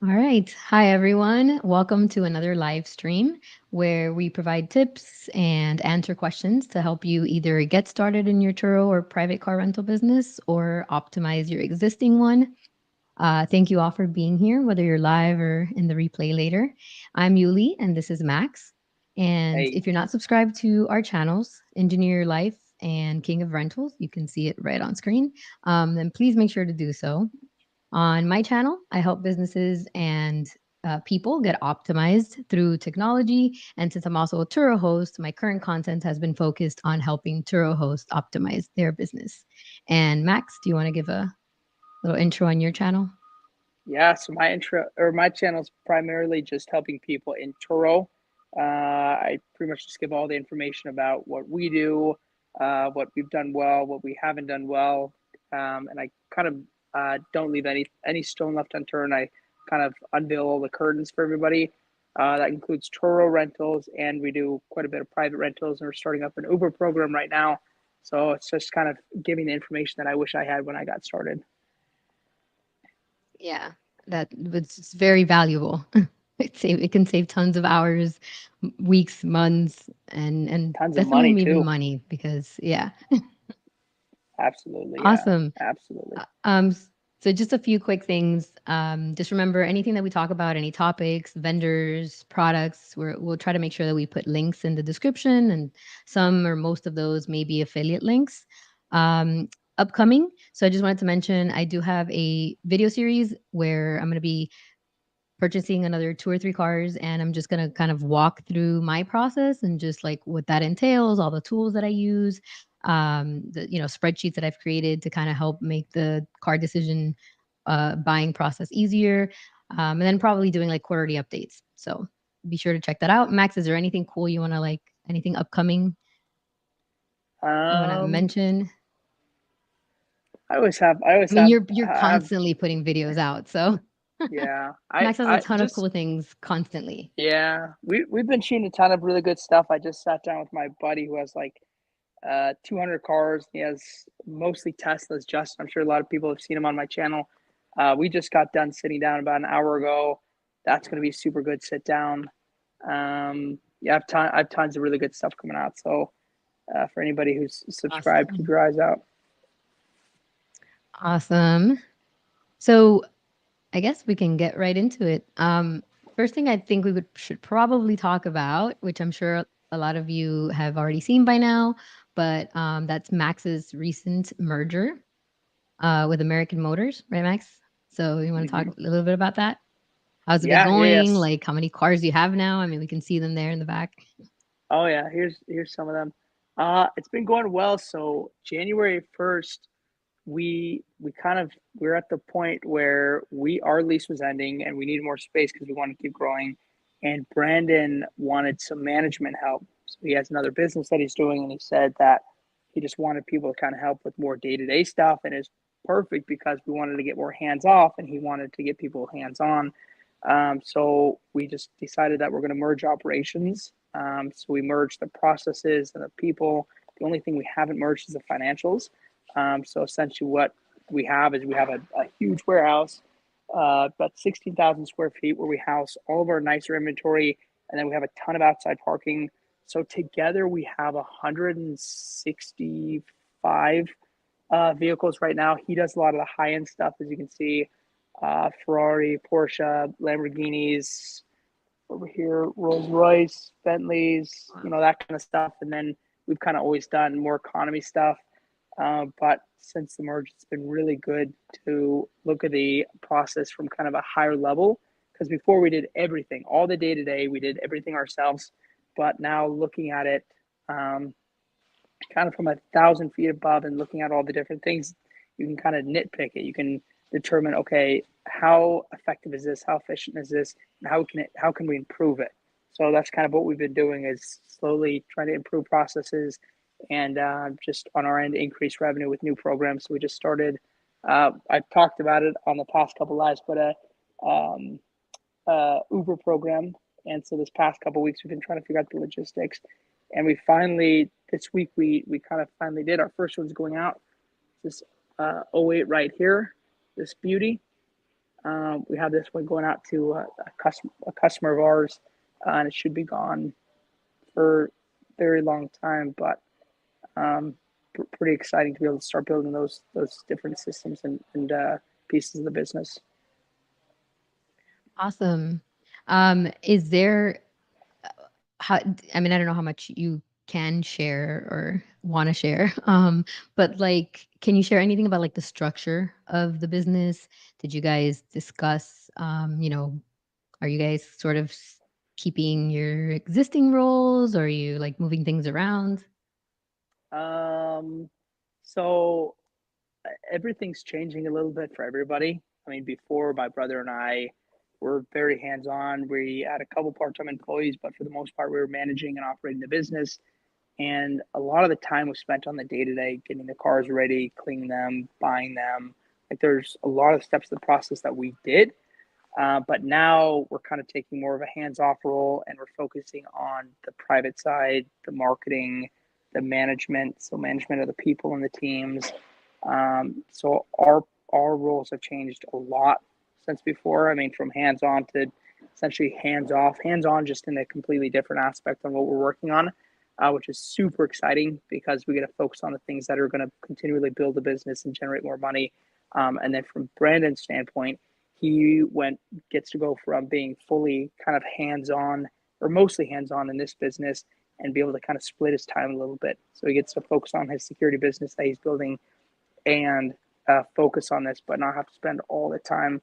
All right. Hi, everyone. Welcome to another live stream where we provide tips and answer questions to help you either get started in your Turo or private car rental business or optimize your existing one. Thank you all for being here, whether you're live or in the replay later. I'm Yuly, and this is Max. And Hey, if you're not subscribed to our channels, Engineer Your Life and King of Rentals, you can see it right on screen. Then please make sure to do so. On my channel, I help businesses and people get optimized through technology. And since I'm also a Turo host, my current content has been focused on helping Turo hosts optimize their business. And Max, do you want to give a little intro on your channel? yeah, so my channel is primarily just helping people in Turo. I pretty much just give all the information about what we do, what we've done well, what we haven't done well, and I kind of don't leave any stone left unturned. I kind of unveil all the curtains for everybody. That includes Turo rentals, and we do quite a bit of private rentals, and we're starting up an Uber program right now. So it's just kind of giving the information that I wish I had when I got started. Yeah, that was very valuable. It can save tons of hours, weeks, months, and Tons of definitely money even too. money because yeah, Absolutely, yeah, awesome. absolutely. Uh, um, s- so just a few quick things. Just remember anything that we talk about, any topics, vendors, products, we'll try to make sure that we put links in the description, and some or most of those may be affiliate links. Um, Upcoming. So I just wanted to mention I do have a video series where I'm going to be purchasing another 2 or 3 cars, and I'm just gonna kind of walk through my process and just, like, what that entails, all the tools that I use, spreadsheets that I've created to kinda help make the car decision, buying process easier, and then probably doing, like, quarterly updates. So, be sure to check that out. Max, is there anything cool you wanna, like anything upcoming you wanna Um, mention? I I always mean, have, you're have, constantly putting videos out, so yeah. Max has a I ton of just, cool things constantly. yeah. We've been shooting a ton of really good stuff. I just sat down with my buddy who has like 200 cars. He has mostly Teslas. Just, I'm sure a lot of people have seen him on my channel. We just got done sitting down about an hour ago. That's going to be super good sit down. Yeah, I have tons of really good stuff coming out. So for anybody who's subscribed, keep Awesome. your eyes out. Awesome. So I guess we can get right into it. First thing I think we should probably talk about, which I'm sure a lot of you have already seen by now, but that's Max's recent merger with American Motors, right, Max? So you want to talk Mm-hmm. a little bit about that? How's it been Yeah, yeah, going? yes. Like how many cars do you have now? I mean, we can see them there in the back. Oh yeah, here's some of them. It's been going well. So January 1st, we kind of we're at the point where our lease was ending and we needed more space because we want to keep growing. And Brandon wanted some management help. So he has another business that he's doing, and he said that he just wanted people to kind of help with more day-to-day stuff. And it's perfect because we wanted to get more hands off, and he wanted to get people hands on. So we just decided that we're going to merge operations. So we merged the processes and the people. The only thing we haven't merged is the financials. So essentially, what we have is we have a huge warehouse, about 16,000 square feet, where we house all of our nicer inventory, and then we have a ton of outside parking. So together, we have 165 vehicles right now. He does a lot of the high end stuff, as you can see, Ferrari, Porsche, Lamborghinis, over here, Rolls Royce, Bentleys, Wow. that kind of stuff. And then we've kind of always done more economy stuff. But since the merge, it's been really good to look at the process from kind of a higher level. Because before we did everything, all the day to day, we did everything ourselves. But now looking at it kind of from 1,000 feet above and looking at all the different things, you can kind of nitpick it. You can determine, okay, how effective is this? How efficient is this? And how can we improve it? So that's kind of what we've been doing, is slowly trying to improve processes and just on our end increase revenue with new programs. So we just started. I've talked about it on the past couple lives, but um, Uber program. And so this past couple of weeks, we've been trying to figure out the logistics. And we finally, this week, we kind of finally did. Our first one's going out. This '08 right here, this beauty. We have this one going out to a customer of ours, and it should be gone for a very long time. But um, pretty exciting to be able to start building those different systems and pieces of the business. Awesome. Is there how I mean, I don't know how much you can share or want to share. But like, can you share anything about like the structure of the business? Did you guys discuss, are you guys sort of keeping your existing roles, or are you like moving things around? Um, so everything's changing a little bit for everybody. I mean, before my brother and I were very hands on. We had a couple part time employees, but for the most part, we were managing and operating the business. And a lot of the time was spent on the day to day, getting the cars ready, cleaning them, buying them. Like there's a lot of steps of the process that we did. But now we're kind of taking more of a hands off role and we're focusing on the private side, the marketing, the management, so management of the people and the teams. So our roles have changed a lot since before. I mean, from hands on to essentially hands off, hands on just in a completely different aspect on what we're working on, which is super exciting because we get to focus on the things that are going to continually build the business and generate more money. And then from Brandon's standpoint, he gets to go from being fully kind of hands on or mostly hands on in this business and be able to kind of split his time a little bit. So he gets to focus on his security business that he's building and focus on this, but not have to spend all the time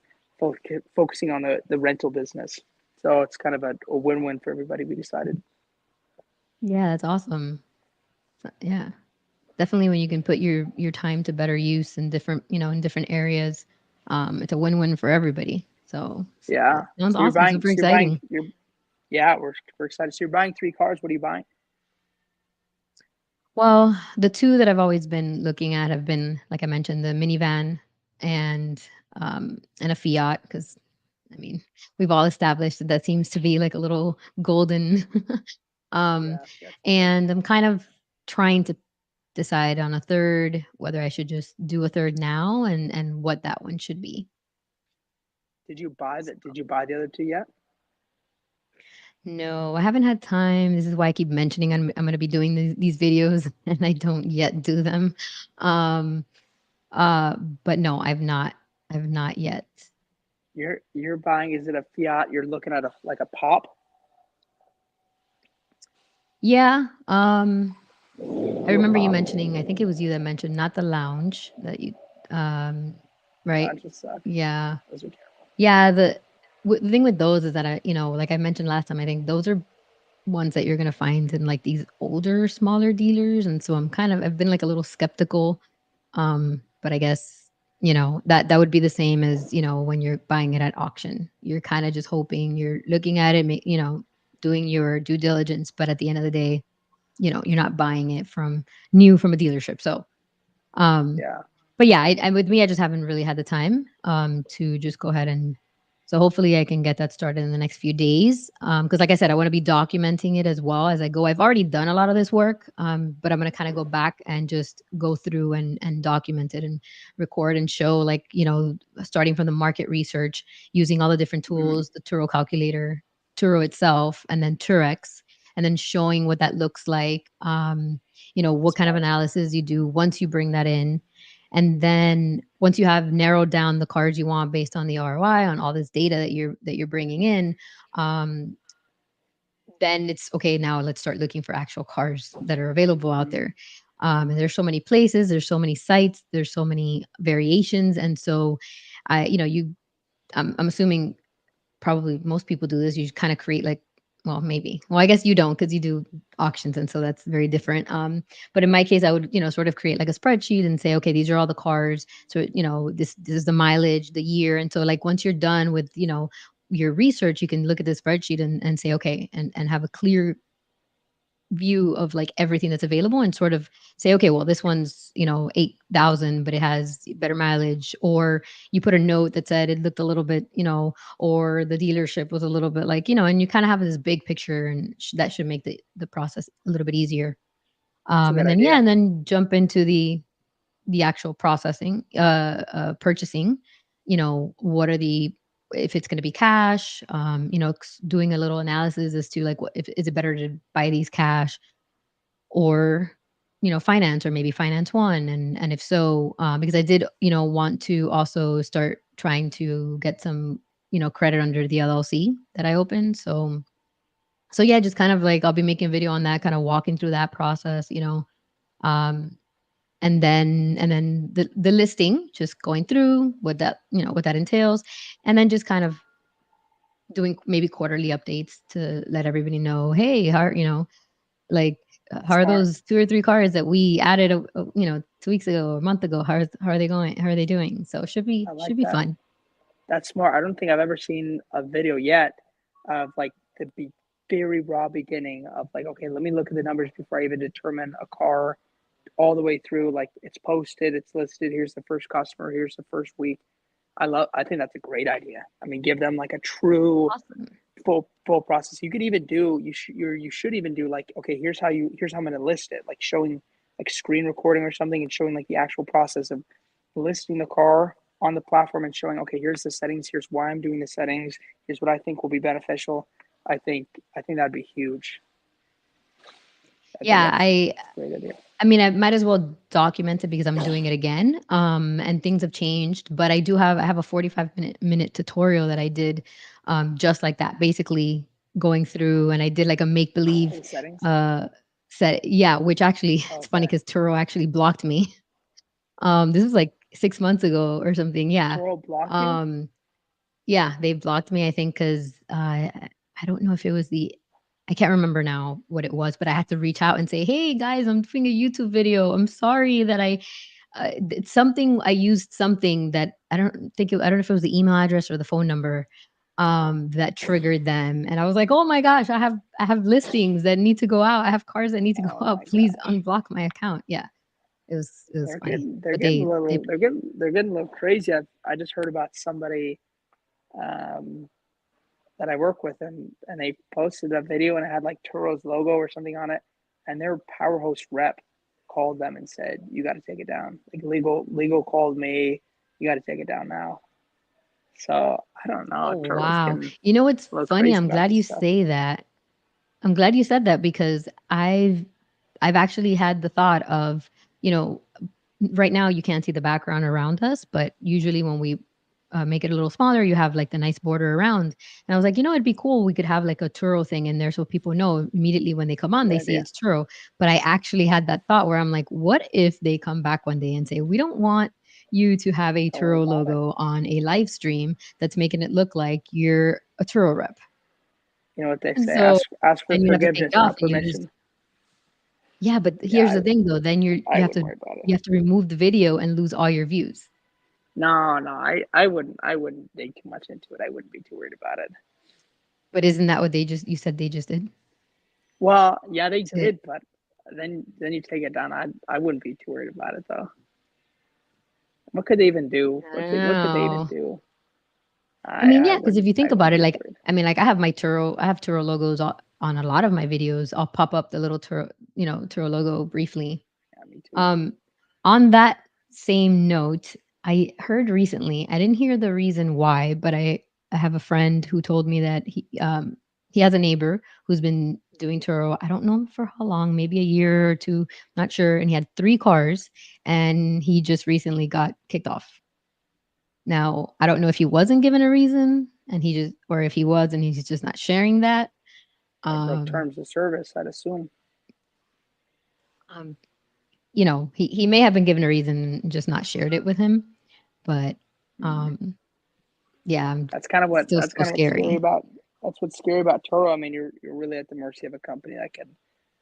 focusing on the rental business. So it's kind of a win-win for everybody. We decided. Yeah, that's awesome. Yeah. Definitely when you can put your time to better use in different, in different areas, it's a win-win for everybody. So Yeah. that sounds So you're awesome, buying. super So you're buying. exciting. You're yeah. We're excited. So you're buying 3 cars. What are you buying? Well, the two that I've always been looking at have been, like I mentioned, the minivan and and a Fiat, because I mean, we've all established that that seems to be like a little golden. um, Yeah. That's and I'm kind of trying to decide on a third, whether I should just do a third now and what that one should be. Did you buy that? Did you buy the other two yet? No, I haven't had time. This is why I keep mentioning I'm gonna be doing these videos and I don't yet do them. Um, uh, but no, I've not yet. You're buying. Is it a Fiat? You're looking at a like a pop. Yeah. I remember you mentioning, I think it was you that mentioned not the lounge that you um right? That just suck. Yeah. Those are terrible. Yeah, the thing with those is that like I mentioned last time, I think those are ones that you're gonna find in like these older, smaller dealers, and so I've been like a little skeptical. But I guess that would be the same as when you're buying it at auction. You're kind of just hoping, you're looking at it, doing your due diligence, but at the end of the day, you're not buying it from new from a dealership. So um, Yeah. but yeah, I with me, I just haven't really had the time to just go ahead and so hopefully I can get that started in the next few days. Because like I said, I want to be documenting it as well as I go. I've already done a lot of this work, but I'm going to kind of go back and just go through and document it and record and show, like, starting from the market research, using all the different Mm-hmm. tools, the Turo calculator, Turo itself, and then Turex, and then showing what that looks like. What kind of Smart. analysis you do once you bring that in, and then once you have narrowed down the cards you want based on the ROI on all this data that you're bringing in, um, then it's okay. Now let's start looking for actual cars that are available out Mm-hmm. there. And there's so many places, there's so many sites, there's so many variations, and so I, you know, you, I'm assuming probably most people do this. You kind of create like, well, maybe. Well, I guess you don't because you do auctions, and so that's very different. But in my case, I would, sort of create like a spreadsheet and say, okay, these are all the cars. So, this is the mileage, the year, and so like once you're done with, your research, you can look at the spreadsheet and say, okay, and have a clear view of like everything that's available and sort of say, okay, well, this one's, 8,000, but it has better mileage. Or you put a note that said it looked a little bit, or the dealership was a little bit like, and you kind of have this big picture, and that should make the process a little bit easier. It's a good And then, yeah, idea. and then jump into the actual processing, purchasing. what are if it's going to be cash, doing a little analysis as to like, what if is it better to buy these cash or finance, or maybe finance one, and if so, because I did want to also start trying to get some credit under the LLC that I opened. So yeah, just kind of like I'll be making a video on that, kind of walking through that process, um, and then the listing, just going through what that entails, and then just kind of doing maybe quarterly updates to let everybody know, hey, like how are Smart. those 2 or 3 cars that we added 2 weeks ago or a month ago, how are they going, how are they doing? So it should be I like should be that. fun. That's smart. I don't think I've ever seen a video yet of like the very raw beginning of like, okay, let me look at the numbers before I even determine a car all the way through. Like it's posted, it's listed. Here's the first customer. Here's the first week. I think that's a great idea. I mean, give them like a true Awesome. full process. You could even do you should even do like, okay, here's how I'm going to list it, like showing like screen recording or something and showing like the actual process of listing the car on the platform and showing, okay, here's the settings, here's why I'm doing the settings, here's what I think will be beneficial. I think that'd be huge. I think Yeah, that's a great idea. I mean, I might as well document it because I'm doing it again. And things have changed, but I have a 45-minute tutorial that I did, just like that, basically going through, and I did like a make believe The settings. uh set. Yeah, which actually it's funny Okay. because Turo actually blocked me. This was like 6 months ago or something. Yeah. Toro blocked you? Um, yeah, they blocked me, I think, because I don't know if it was I can't remember now what it was, but I had to reach out and say, "Hey guys, I'm doing a YouTube video. I'm sorry that it's something I used something that I don't know if it was the email address or the phone number that triggered them." And I was like, "Oh my gosh, I have listings that need to go out. I have cars that need to go Oh my out. Please gosh. unblock my account." Yeah, it was They're funny. getting they're But getting a they little they're getting a little crazy. I just heard about somebody um, that I work with, and they posted a video and it had like Turo's logo or something on it, and their power host rep called them and said, "You got to take it down." Like legal called me, "You got to take it down now." So I don't know. Oh, Turo's wow. getting You know what's a little funny? crazy I'm about glad this you stuff. say that. I'm glad you said that because I've actually had the thought of, you know, right now you can't see the background around us, but usually when we make it a little smaller, you have like the nice border around. And I was like, it'd be cool. We could have like a Turo thing in there so people know immediately when they come on, Good they see idea. it's Turo. But I actually had that thought where I'm like, what if they come back one day and say, we don't want you to have a Don't worry Turo about it. logo on a live stream that's making it look like you're a Turo rep. You know what they And say? so Ask for then you have to take forgiveness, it off not and you lose. permission. Yeah, but Yeah, here's the thing though, then I wouldn't worry about it. you have to remove the video and lose all your views. No, no, I wouldn't dig too much into it. I wouldn't be too worried about it. But isn't that what you said they just did? Well, yeah, they To did, but then you take it down. I wouldn't be too worried about it though. What could they even do? I don't What could they even know. do? I mean, I yeah, because if wouldn't you I think about wouldn't it, be like, worried. I mean, like I have Turo logos on a lot of my videos. I'll pop up the little Turo logo briefly. Yeah, me too. Um, on that same note, I heard recently, I didn't hear the reason why, but I have a friend who told me that he has a neighbor who's been doing Turo, I don't know for how long, maybe a year or two, not sure, and he had 3 cars, and he just recently got kicked off. Now, I don't know if he wasn't given a reason and he just, or if he was and he's just not sharing that. I broke Um, terms of service, I'd assume. um, he may have been given a reason and just not shared it with him, but Mm. um, yeah, That's kind of what still that's so kind of what's scary scary. about that's what's scary about Toro. I mean, you're really at the mercy of a company that can,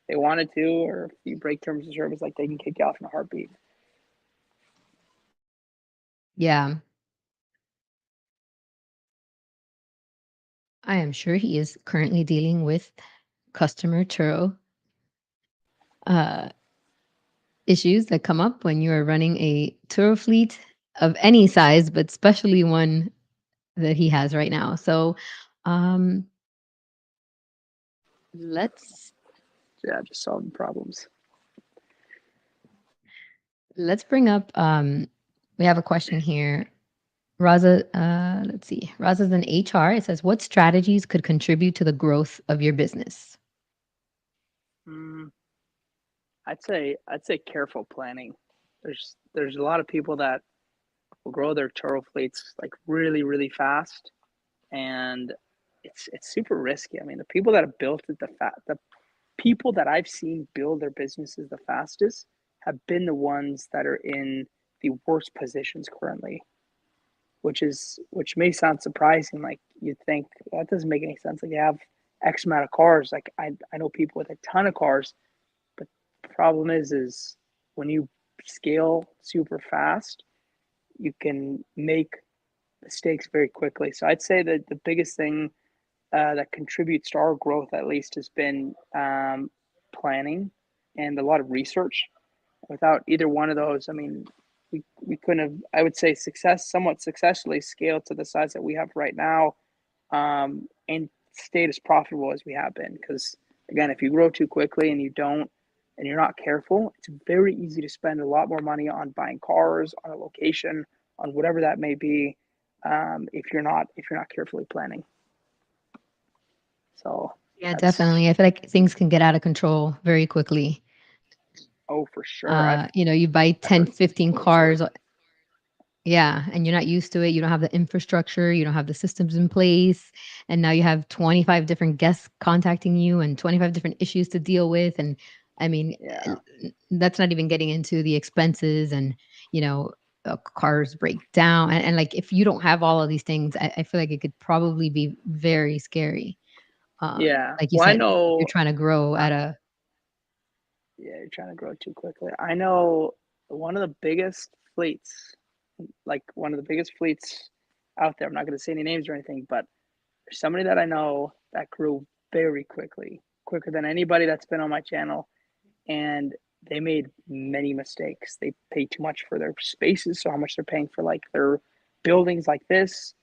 they wanted to, or if you break terms of service, like they can kick you off in a heartbeat. Yeah, I am sure he is currently dealing with customer Turo uh, issues that come up when you are running a Turo fleet of any size, but especially one that he has right now. So um, let's Yeah, just solving problems. let's bring up. We have a question here. Raza, let's see. Raza's in HR. It says, what strategies could contribute to the growth of your business? Mm, I'd say careful planning. There's a lot of people that will grow their Turo fleets like really really fast, and it's super risky. I mean, the people that have built it the people that I've seen build their businesses the fastest have been the ones that are in the worst positions currently, which may sound surprising. Like you'd think that doesn't make any sense. Like you have X amount of cars. Like I know people with a ton of cars, but the problem is when you scale super fast, you can make mistakes very quickly. So I'd say that the biggest thing that contributes to our growth, at least, has been planning and a lot of research. Without either one of those, I mean, we couldn't have, I would say, somewhat successfully scaled to the size that we have right now, and stayed as profitable as we have been. Because again, if you grow too quickly and you're not careful, it's very easy to spend a lot more money on buying cars, on a location, on whatever that may be, if you're not carefully planning. So Yeah, that's definitely. I feel like things can get out of control very quickly. oh for sure. You buy I've 10, heard 15 horror stories. cars. Yeah, and you're not used to it. You don't have the infrastructure, you don't have the systems in place, and now you have 25 different guests contacting you and 25 different issues to deal with. And I mean, Yeah, that's not even getting into the expenses and, you know, cars break down. And like, if you don't have all of these things, I feel like it could probably be very scary. yeah. Like you Well, I said, if you're know. trying to grow Uh, at a, yeah, you're trying to grow too quickly. I know one of the biggest fleets, like one of the biggest fleets out there. I'm not going to say any names or anything, but there's somebody that I know that grew very quickly, quicker than anybody that's been on my channel, and they made many mistakes. They paid too much for their spaces, so how much they're paying for like their buildings like this,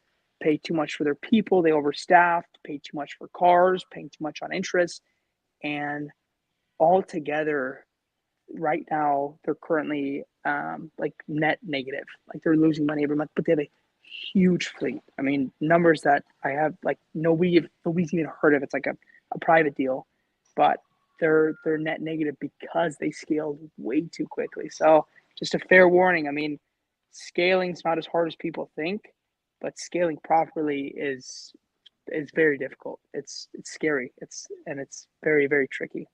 paid too much for their people, they overstaffed, paid too much for cars, paying too much on interest, and altogether right now they're currently like net negative. Like they're losing money every month, but they have a huge fleet. I mean, numbers that I have like nobody's even heard of. It's like a private deal, but they're net negative because they scaled way too quickly. So just a fair warning. I mean, scaling's not as hard as people think, but scaling properly is very difficult. It's scary. It's very very tricky.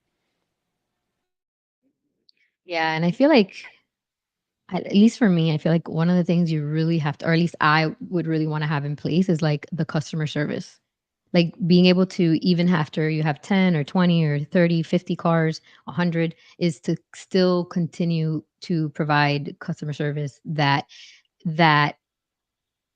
yeah. And I feel like, at least for me, I feel like one of the things you really have to, or at least I would really want to have in place, is like the customer service. Like being able to, even after you have 10 or 20 or 30, 50 cars, 100, is to still continue to provide customer service that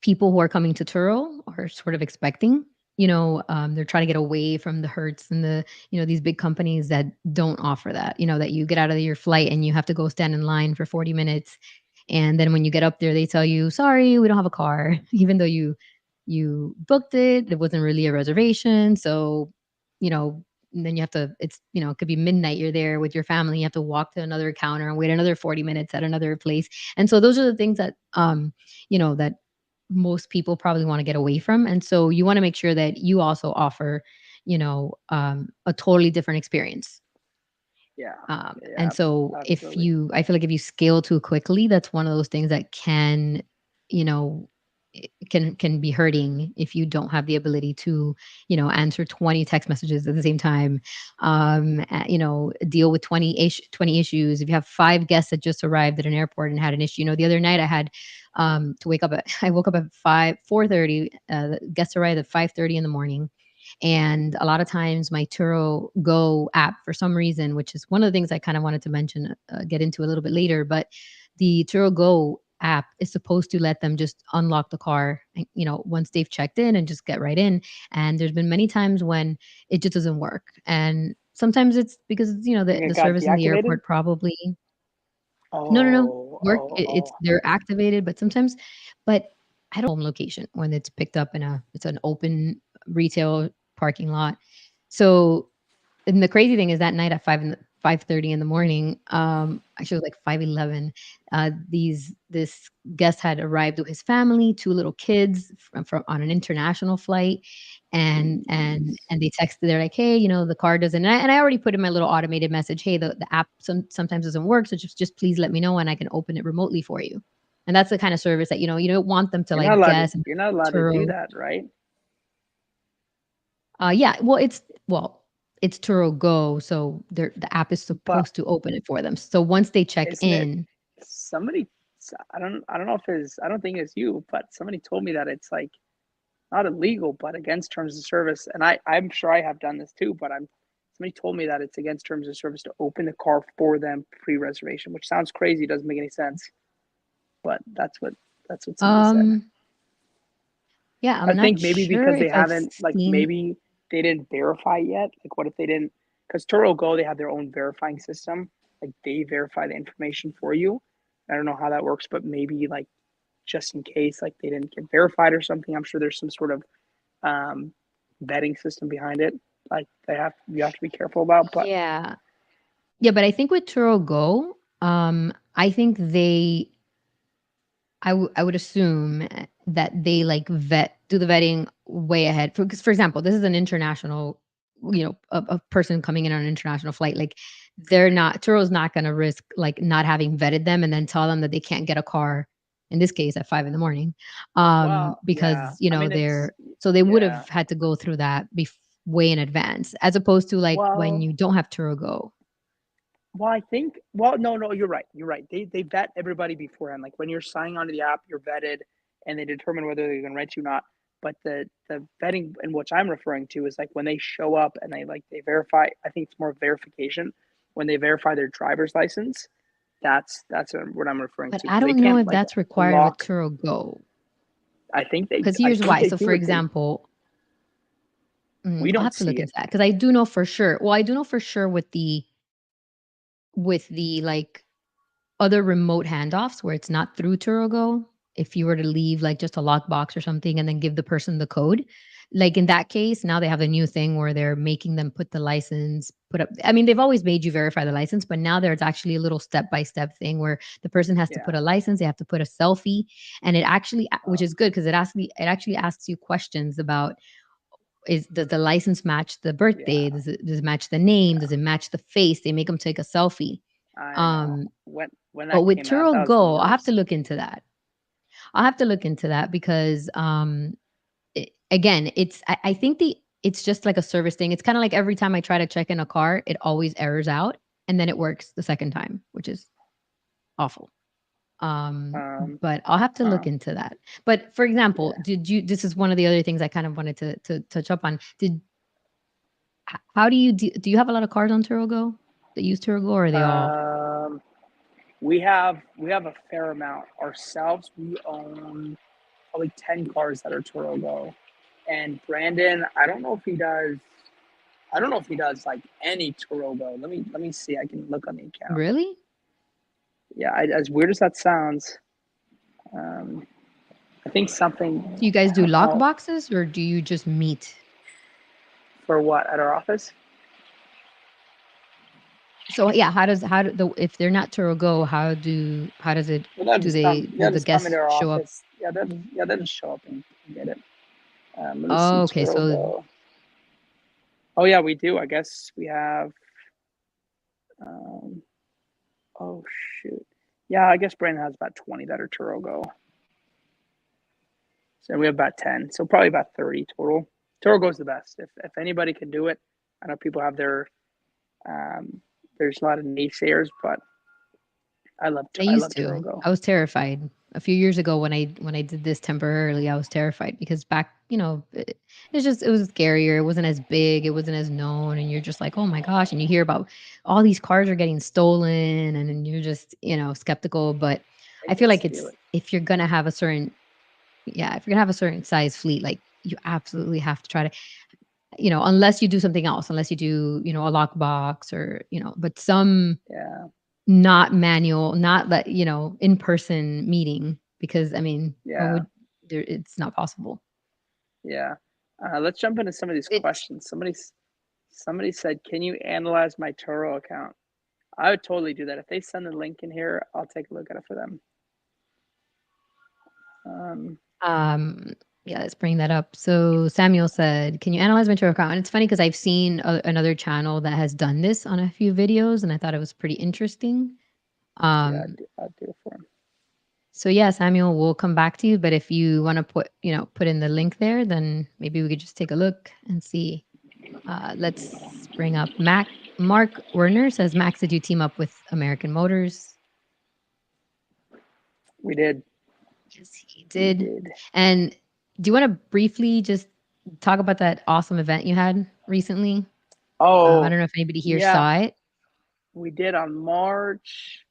people who are coming to Turo are sort of expecting. They're trying to get away from the Hertz and these big companies that don't offer that. That you get out of your flight and you have to go stand in line for 40 minutes, and then when you get up there, they tell you, "Sorry, we don't have a car," even though you booked it. It wasn't really a reservation, so you know. And then you have to. It could be midnight. You're there with your family. You have to walk to another counter and wait another 40 minutes at another place. And so those are the things that most people probably want to get away from. And so you want to make sure that you also offer, a totally different experience. Yeah, And yeah, so absolutely. I feel like if you scale too quickly, that's one of those things that can, you know, can be hurting if you don't have the ability to, answer 20 text messages at the same time, deal with 20 issues. If you have 5 guests that just arrived at an airport and had an issue, the other night I had to wake up at, I woke up at 4:30. The guests arrived at 5:30 in the morning, and a lot of times my Turo Go app, for some reason, which is one of the things I kind of wanted to mention, get into a little bit later, but the Turo Go app is supposed to let them just unlock the car, once they've checked in, and just get right in. And there's been many times when it just doesn't work. And sometimes it's because, Think the it got service in the deactivated? airport probably. No, no, no. Oh, Work. oh, It's oh. they're activated, but sometimes, but I don't home location when it's picked up it's an open retail parking lot. So, and the crazy thing is, that night at 5:30 in the morning. Actually, it was like 5:11. This guest had arrived with his family, two little kids from on an international flight, and they texted. They're like, "Hey, the car doesn't." And I already put in my little automated message, "Hey, the app sometimes doesn't work, so just please let me know, and I can open it remotely for you." And that's the kind of service that you don't want them to like guess and You're not allowed to do Turo. that, right? Yeah, well, it's Turo Go, so the app is But supposed to open it for them. So once they check isn't it in, somebody? I don't know if it's. I don't think it's you, but somebody told me that it's like not illegal, but against terms of service. And I'm sure I have done this too, but somebody told me that it's against terms of service to open the car for them pre-reservation, which sounds crazy, doesn't make any sense. But that's what somebody said. um, yeah, I I'm not think maybe sure because if they I've haven't seen. maybe they didn't verify yet. Like what if they didn't? Because Turo Go they have their own verifying system. Like they verify the information for you. I don't know how that works, but maybe like just in case like they didn't get verified or something. I'm sure there's some sort of um, vetting system behind it. Like you have to be careful about. But Yeah. Yeah, but I think with Turo Go, I think I would assume that they like do the vetting way ahead. Because, for example, this is an international, a person coming in on an international flight. Like, Turo's not going to risk like not having vetted them and then tell them that they can't get a car. In this case, at 5 in the morning, well, yeah. because I mean, it's so they would yeah. have had to go through that way in advance, as opposed to like when Well, you don't have Turo Go. well, I think. Well, no, you're right. You're right. They vet everybody beforehand. Like when you're signing onto the app, you're vetted, and they determine whether they're going to rent you or not. But the vetting and what I'm referring to is like when they show up and they verify. I think it's more verification when they verify their driver's license. That's what I'm referring But to I because they don't know can't if like that's required with unlock. Turo Go. Because I here's think why. they So, do for it because example, we I'll don't have to look see it. into that because I do know for sure. Well, I do know for sure with the like other remote handoffs where it's not through TuroGo, if you were to leave like just a lockbox or something and then give the person the code, like in that case, now they have a new thing where they're making them put the license, put up. I mean, they've always made you verify the license, but now there's actually a little step by step thing where the person has to Yeah. put a license, they have to put a selfie, and it actually, which Oh, is good because it actually asks you questions about does the license match the birthday? yeah. Does it match the name? Does it match the face? They make them take a selfie. I know. Um, When but that with came out, that Turo was the Go, I'll have to worst. look into that. I'll have to look into that because again, I think it's just like a service thing. It's kind of like every time I try to check in a car, it always errors out and then it works the second time, which is awful. Um, Um, but I'll have to look uh, into that. But for example, yeah. this is one of the other things I kind of wanted to touch up on. How do you have a lot of cars on Turo that use Turo or are they all Um, we have a fair amount ourselves. We own probably 10 cars that are Turo Go, and Brandon, I don't know if he does. I don't know if he does like any Turo Go. Let me see. I can look on the account. really? Yeah, as weird as that sounds, um, I think something. Do you guys I do don't lock know boxes or do you just meet? for what at our office. So yeah, how do if they're not Turo Go, how does it Well, they'll just come. do They'll the just come into guests our show up? office. They'll just show up and get it. Let me see Oh, okay, Turo so Go. Oh yeah, we do. I guess we have. Um, oh shoot. Yeah, I guess Brandon has about 20 that are Turo Go. So we have about 10. So probably about 30 total. Turo Go's the best. If anybody can do it, I know people have um, there's a lot of naysayers, but I I used love Turo to. Go. I was terrified. A few years ago when I did this temporarily, I was terrified because back, it was scarier. It wasn't as big, it wasn't as known, and you're just like, "Oh my gosh," and you hear about all these cars are getting stolen and then you're just, skeptical, but They I feel can like steal it's it. if you're going to have a certain yeah, if you're going to have a certain size fleet, like you absolutely have to try to, unless you do something else, unless you do, a lockbox or, but some Yeah, not manual, not that, in person meeting because I mean, what yeah, would there it's not possible. yeah. Let's jump into some of these It's questions. Somebody said, "Can you analyze my Turo account?" I would totally do that. If they send the link in here, I'll take a look at it for them. Yeah, let's bring that up. So Samuel said, "Can you analyze my Turo account?" And it's funny because I've seen another channel that has done this on a few videos, and I thought it was pretty interesting. Yeah, Um, I'll do it for them. so yeah, Samuel, we'll come back to you. But if you want to put in the link there, then maybe we could just take a look and see. Let's bring up Mark Werner says, "Max, did you team up with American Motors?" We did. Yes, he We did. did. And do you want to briefly just talk about that awesome event you had recently? I Oh, don't know if anybody here yeah, saw it. we did on March,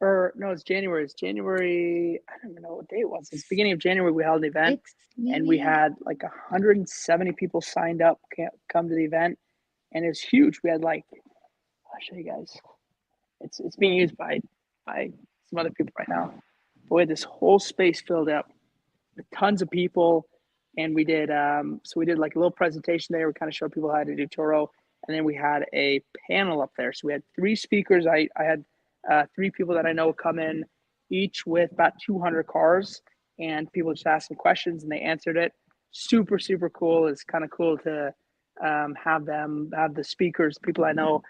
or no, it's January. It's January. I don't even know what day it was. It's beginning of January. We held an event, 6, and we maybe? had like 170 people signed up, come to the event, and it was huge. We had like, I'll show you guys. It's being used by some other people right now. But we had this whole space filled up with tons of people, and we did so we did like a little presentation there. We kind of showed people how to do Turo, and then we had a panel up there. So we had three speakers. I had three people that I know come in, each with about 200 cars, and people just asked some questions and they answered it. Super super cool. It's kind of cool to have the speakers, people I know,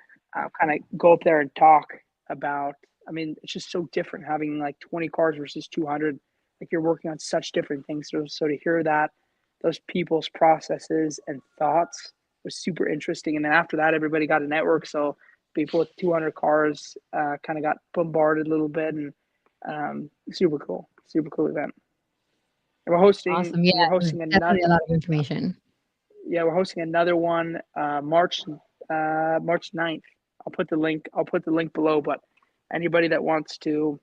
kind of go up there and talk about. I mean, it's just so different having like 20 cars versus 200. Like you're working on such different things. So to hear that, those people's processes and thoughts was super interesting. And then after that, everybody got a network. So people with 200 cars kind of got bombarded a little bit, and super cool event. And Awesome. Yeah, we're it was hosting another definitely a lot of information. yeah, we're hosting another one March 9th. I'll put the link below, but anybody that wants to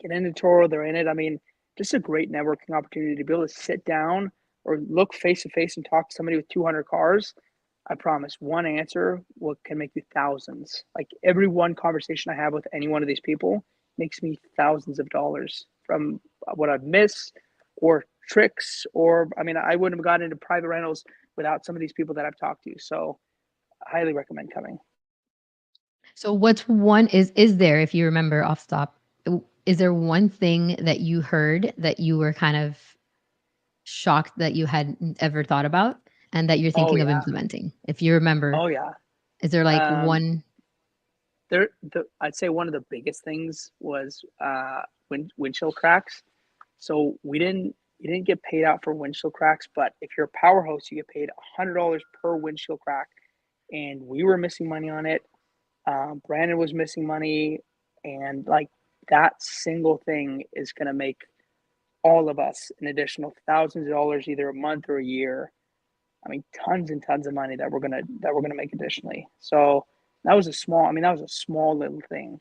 get into Toro, they're in it. I mean, just a great networking opportunity to be able to sit down or look face to face and talk to somebody with 200 cars. I promise, one answer can make you thousands. Like every one conversation I have with any one of these people makes me thousands of dollars from what I've missed or tricks. Or, I mean, I wouldn't have gotten into private rentals without some of these people that I've talked to. So I highly recommend coming. So what's one is there, if you remember off the top, is there one thing that you heard that you were kind of shocked that you hadn't ever thought about and that you're Oh, thinking of yeah. implementing? If you remember, Oh, yeah. is there like Um, one? I'd say one of the biggest things was windshield cracks. So you didn't get paid out for windshield cracks, but if you're a power host, you get paid $100 per windshield crack, and we were missing money on it. Brandon was missing money, and like that single thing is going to make all of us an additional thousands of dollars either a month or a year. I mean, tons and tons of money that we're gonna make additionally. So that was a small little thing,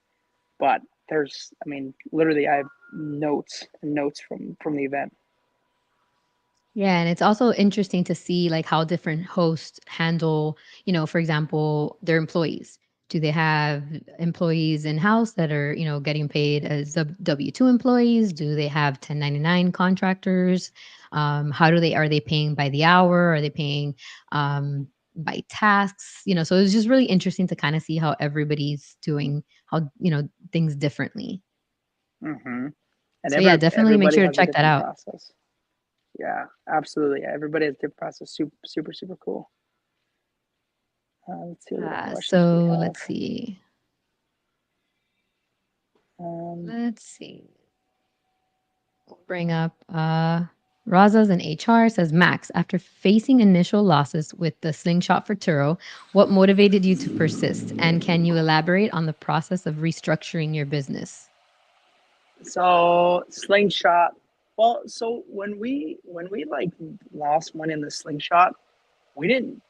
but I mean, literally, I have notes and notes from the event. Yeah, and it's also interesting to see like how different hosts handle, for example, their employees. Do they have employees in house that are, getting paid as W-2 employees? Do they have 1099 contractors? How do they are they paying by the hour? Are they paying by tasks? So it's just really interesting to kind of see how everybody's doing things differently. Mm-hmm. And So yeah, definitely make everybody sure to has a check that different out. process. Yeah, absolutely. Everybody has a different process. Super, super, super cool. Let's see what other questions we So have. let's see. Um, Let's see. We'll bring up Razas in HR says, Max, after facing initial losses with the slingshot for Turo, what motivated you to persist? And can you elaborate on the process of restructuring your business? so slingshot. Well, so when we like lost money in the slingshot, we didn't,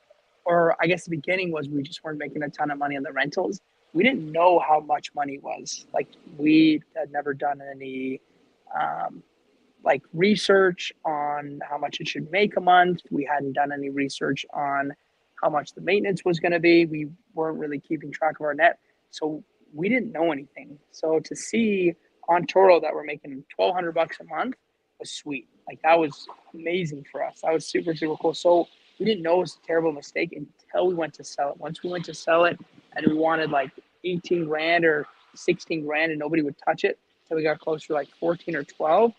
or I guess the beginning was we just weren't making a ton of money on the rentals. We didn't know how much money was. Like we had never done any um, like research on how much it should make a month. We hadn't done any research on how much the maintenance was going to be. We weren't really keeping track of our net, so we didn't know anything. So to see on Toro that we're making $1,200 a month was sweet. Like that was amazing for us. That was super super cool. So we didn't know it was a terrible mistake until we went to sell it. Once we went to sell it, and we wanted like 18 grand or 16 grand and nobody would touch it. So we got closer to like 14 or 12.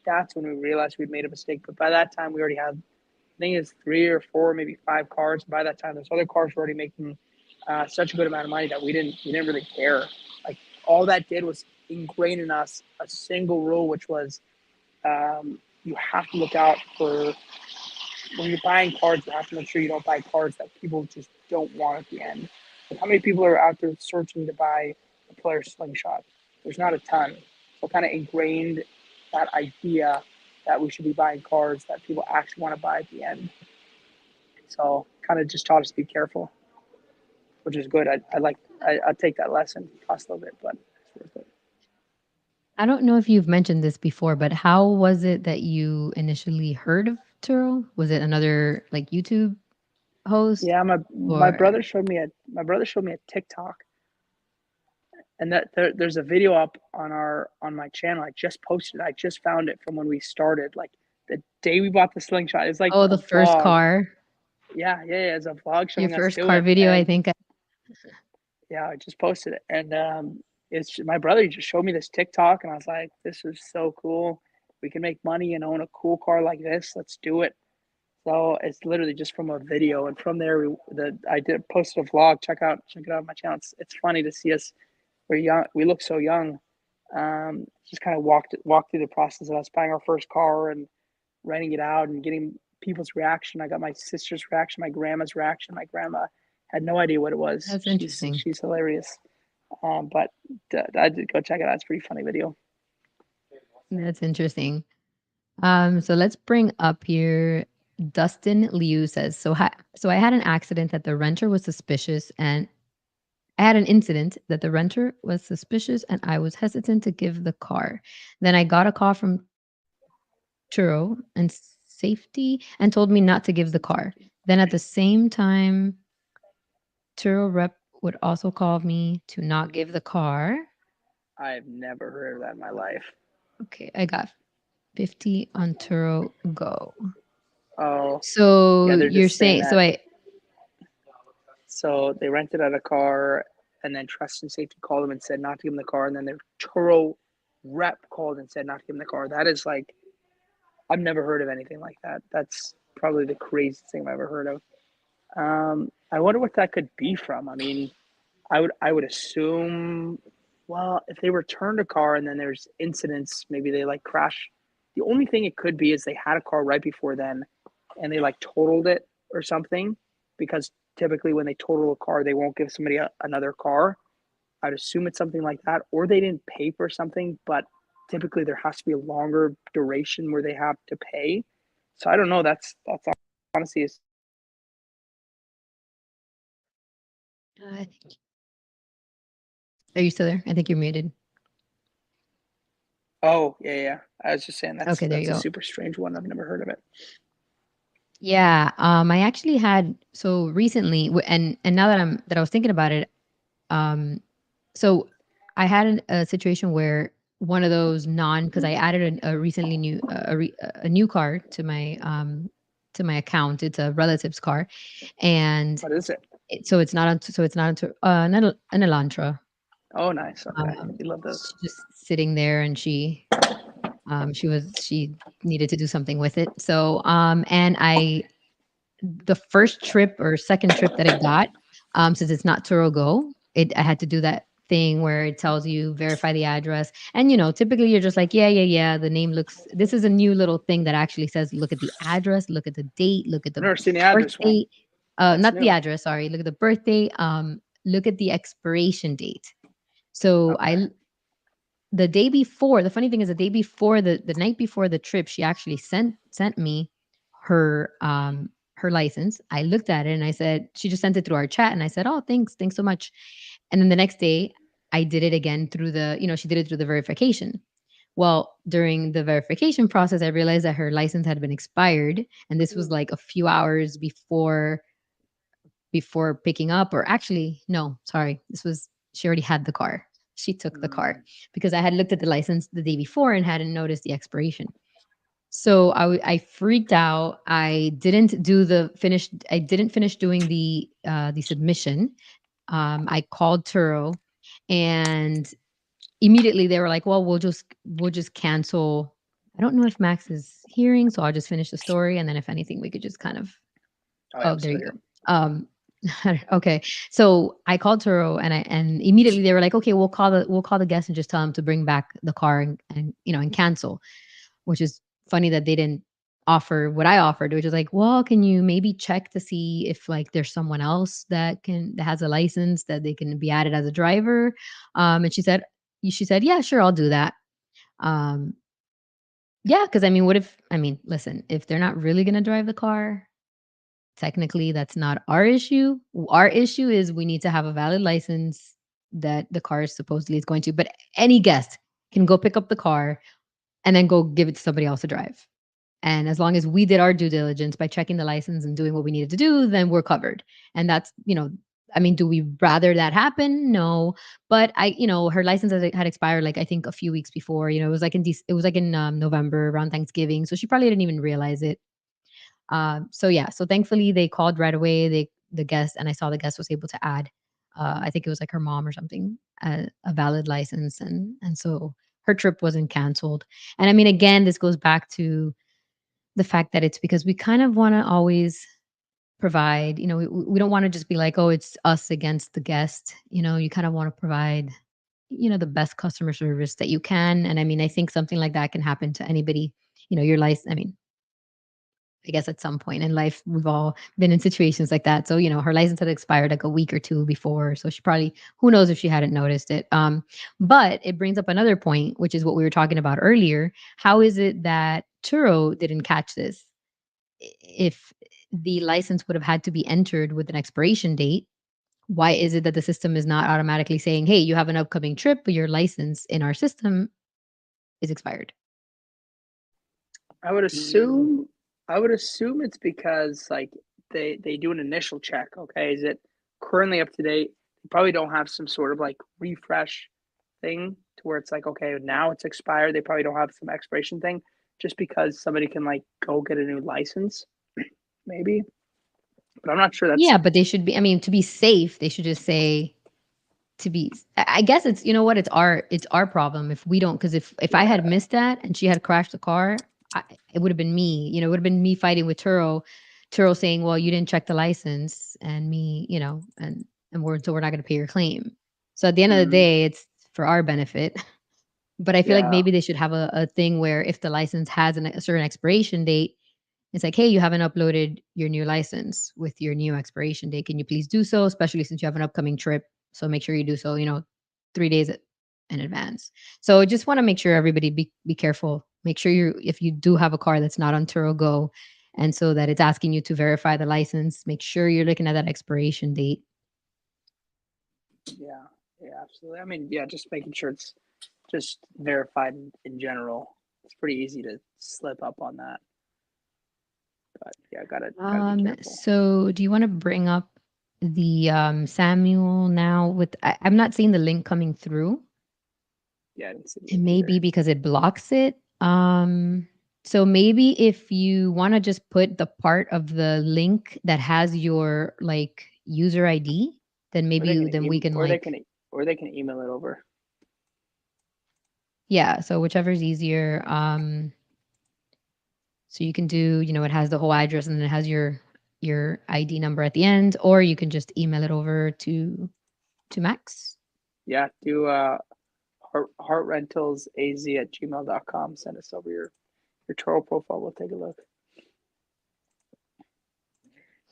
That's when we realized we'd made a mistake. But by that time, we already had, I think it's 3 or 4, maybe 5 cars. By that time, those other cars were already making such a good amount of money that we didn't really care. Like all that did was ingrain in us a single rule, which was you have to look out for when you're buying cars. You have to make sure you don't buy cars that people just don't want at the end. Like how many people are out there searching to buy a player slingshot? There's not a ton. So kind of ingrained that idea that we should be buying cars that people actually want to buy at the end. So kind of just taught us to be careful, which is good. I take that lesson. It costs a little bit, but it's worth it. I don't know if you've mentioned this before, but how was it that you initially heard of Turo? Was it another like YouTube host Yeah, my or brother showed me a TikTok, and that there's a video up on my channel. I just posted it. I just found it from when we started, like the day we bought the slingshot. It's like oh, a the first vlog. car, Yeah, it's a vlog your showing us first do car it. video, I And think. yeah, I just posted it. And it's my brother just showed me this TikTok, and I was like, this is so cool. We can make money and own a cool car like this. Let's do it. So it's literally just from a video, and from there, I did posted a vlog. Check it out on my channel. It's funny to see us. We're young. We look so young. Just kind of walked through the process of us buying our first car and renting it out and getting people's reaction. I got my sister's reaction, my grandma's reaction. My grandma had no idea what it was. That's interesting. She's hilarious. But I did go check it out. It's a pretty funny video. That's interesting. So let's bring up here. Dustin Liu says, so I had an accident that the renter was suspicious and I had an incident that the renter was suspicious and I was hesitant to give the car. Then I got a call from Turo and safety and told me not to give the car. Then at the same time, Turo rep would also call me to not give the car. I've never heard of that in my life. Okay, I got 50 on Turo Go. Oh, So yeah, they're you're just saying saying, that. So they rented out a car, and then Trust and Safety called them and said not to give them the car, and then their Turo rep called and said not to give them the car. That is like, I've never heard of anything like that. That's probably the craziest thing I've ever heard of. I wonder what that could be from. I mean, I would assume, well, if they returned a car and then there's incidents, maybe they like crash. The only thing it could be is they had a car right before then and they like totaled it or something, because typically when they total a car, they won't give somebody another car. I'd assume it's something like that, or they didn't pay for something, but typically there has to be a longer duration where they have to pay. So I don't know. That's honestly is. I think, are you still there? I think you're muted. Oh yeah. I was just saying Okay, there you that's a go. super strange one. I've never heard of it. Yeah, I actually had so recently, and now that I was thinking about it, so I had a situation where one of those because I added a recently new a new car to my account. It's a relative's car, and What is it? so it's not on an Elantra. Oh, nice. Okay, Um, we love those. she's just sitting there, and she needed to do something with it. So and the first trip or second trip that it got, since it's not Turo Go, I had to do that thing where it tells you verify the address. And typically you're just like, yeah. The name looks. This is a new little thing that actually says, look at the address, look at the date, look at I've the never seen the birth address one. date. That's Not the new. address. Sorry. Look at the birth date. Look at the expiration date. So Okay. the day before, the funny thing is the day before the night before the trip, she actually sent me her license. I looked at it and I said, she just sent it through our chat and I said, "Oh, thanks so much." And then the next day I did it again through she did it through the verification. Well, during the verification process, I realized that her license had been expired, and this was like a few hours before picking up, or actually, no, sorry. This was She already had the car. She took the car because I had looked at the license the day before and hadn't noticed the expiration. So I freaked out. I didn't finish doing the submission. I called Turo, and immediately they were like, "Well, we'll just cancel." I don't know if Max is hearing, so I'll just finish the story, and then if anything, we could just kind of. Oh yeah, Oh, I'm there still you go. here. Um, okay. So I called Turo, and immediately they were like, "Okay, we'll call the guest and just tell them to bring back the car and cancel." Which is funny that they didn't offer what I offered, which is like, "Well, can you maybe check to see if, like, there's someone else that has a license that they can be added as a driver?" And she said, "Yeah, sure, I'll do that." Um, yeah, because I mean, listen, if they're not really gonna drive the car, technically that's not our issue. Our issue is we need to have a valid license that the car is supposedly is going to, but any guest can go pick up the car and then go give it to somebody else to drive. And as long as we did our due diligence by checking the license and doing what we needed to do, then we're covered. And do we rather that happen? No. But her license had expired, like, I think a few weeks before. It was like in November around Thanksgiving. So she probably didn't even realize it. So yeah, so thankfully they called right away. The guest, and I saw the guest was able to add, I think it was like her mom or something, a valid license, and so her trip wasn't canceled. And I mean, again, this goes back to the fact that it's because we kind of want to always provide. We don't want to just be like, oh, it's us against the guest. You kind of want to provide, the best customer service that you can. And I mean, I think something like that can happen to anybody. Your license. I mean, I guess at some point in life, we've all been in situations like that. So, her license had expired like a week or two before. So she probably, who knows if she hadn't noticed it. But it brings up another point, which is what we were talking about earlier. How is it that Turo didn't catch this? If the license would have had to be entered with an expiration date, why is it that the system is not automatically saying, hey, you have an upcoming trip, but your license in our system is expired? I would assume I would assume it's because like they do an initial check. Okay, is it currently up to date? They probably don't have some sort of like refresh thing to where it's like, okay, now it's expired. They probably don't have some expiration thing just because somebody can like go get a new license, maybe. But I'm not sure that's Yeah, but they should be, I mean, to be safe, they should just say, to be I guess it's, it's our problem if we don't, because if I had yeah. missed that and she had crashed the car, it would have been me. It would have been me fighting with Turo saying, well, you didn't check the license, and me, and we're not going to pay your claim. So at the end of the Mm, day, it's for our benefit. But I feel like yeah. maybe they should have a thing where if the license has a certain expiration date, it's like, hey, you haven't uploaded your new license with your new expiration date. Can you please do so? Especially since you have an upcoming trip. So make sure you do so, 3 days in advance. So just want to make sure everybody be careful. Make sure if you do have a car that's not on Turo Go, and so that it's asking you to verify the license, make sure you're looking at that expiration date. Yeah. Yeah, absolutely. I mean, yeah, just making sure it's just verified in general. It's pretty easy to slip up on that. But yeah, gotta be careful. So do you want to bring up the Samuel now with I'm not seeing the link coming through. Yeah, I didn't see the It link may be either. because it blocks it. So maybe if you want to just put the part of the link that has your like user ID, then Or they can then we can or they like, can or they can email it over. yeah. So whichever is easier. So you can do, it has the whole address and then it has your ID number at the end, or you can just email it over to Max. Yeah, do heartrentalsaz@gmail.com. Send us over your Turo profile. We'll take a look.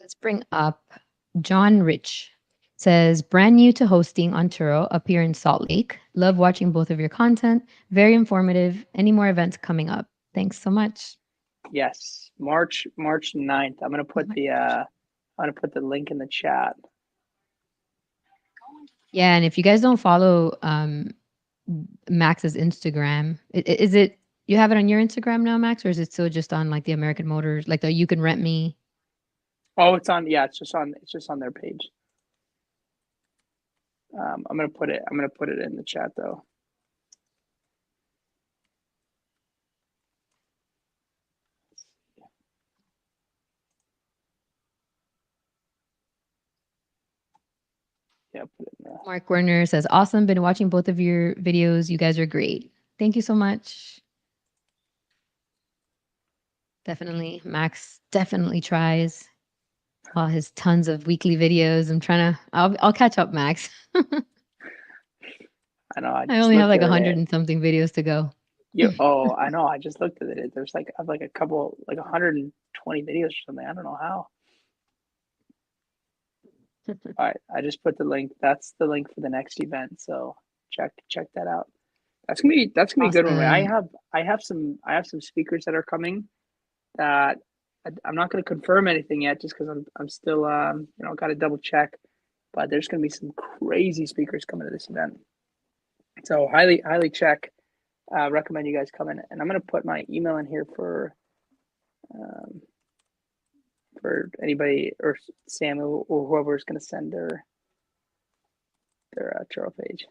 Let's bring up John Rich. Says, brand new to hosting on Turo, up here in Salt Lake. Love watching both of your content. Very informative. Any more events coming up? Thanks so much. Yes, March 9th. I'm gonna put the link in the chat. Yeah, and if you guys don't follow Max's Instagram, is it, you have it on your Instagram now, Max, or is it still just on like the American Motors, like the You Can Rent Me? Oh, it's just on their page. I'm gonna put it in the chat though. Yeah, put it in there. Mark Werner says, awesome. Been watching both of your videos. You guys are great. Thank you so much. Definitely. Max definitely tries all his tons of weekly videos. I'll catch up, Max. I know. I I just only have looked like the a other day. hundred and something videos to go. Oh, I know. I just looked at it. There's like I have like a couple, like 120 videos or something. I don't know how. All right, I just put the link. That's the link for the next event. So check that out. That's gonna be a good one. Awesome. I have some speakers that are coming that I'm not going to confirm anything yet, just because I'm still got to double check. But there's going to be some crazy speakers coming to this event. So highly check. Recommend you guys come in, and I'm going to put my email in here um, for anybody or Sam or whoever is going to send their Turo page.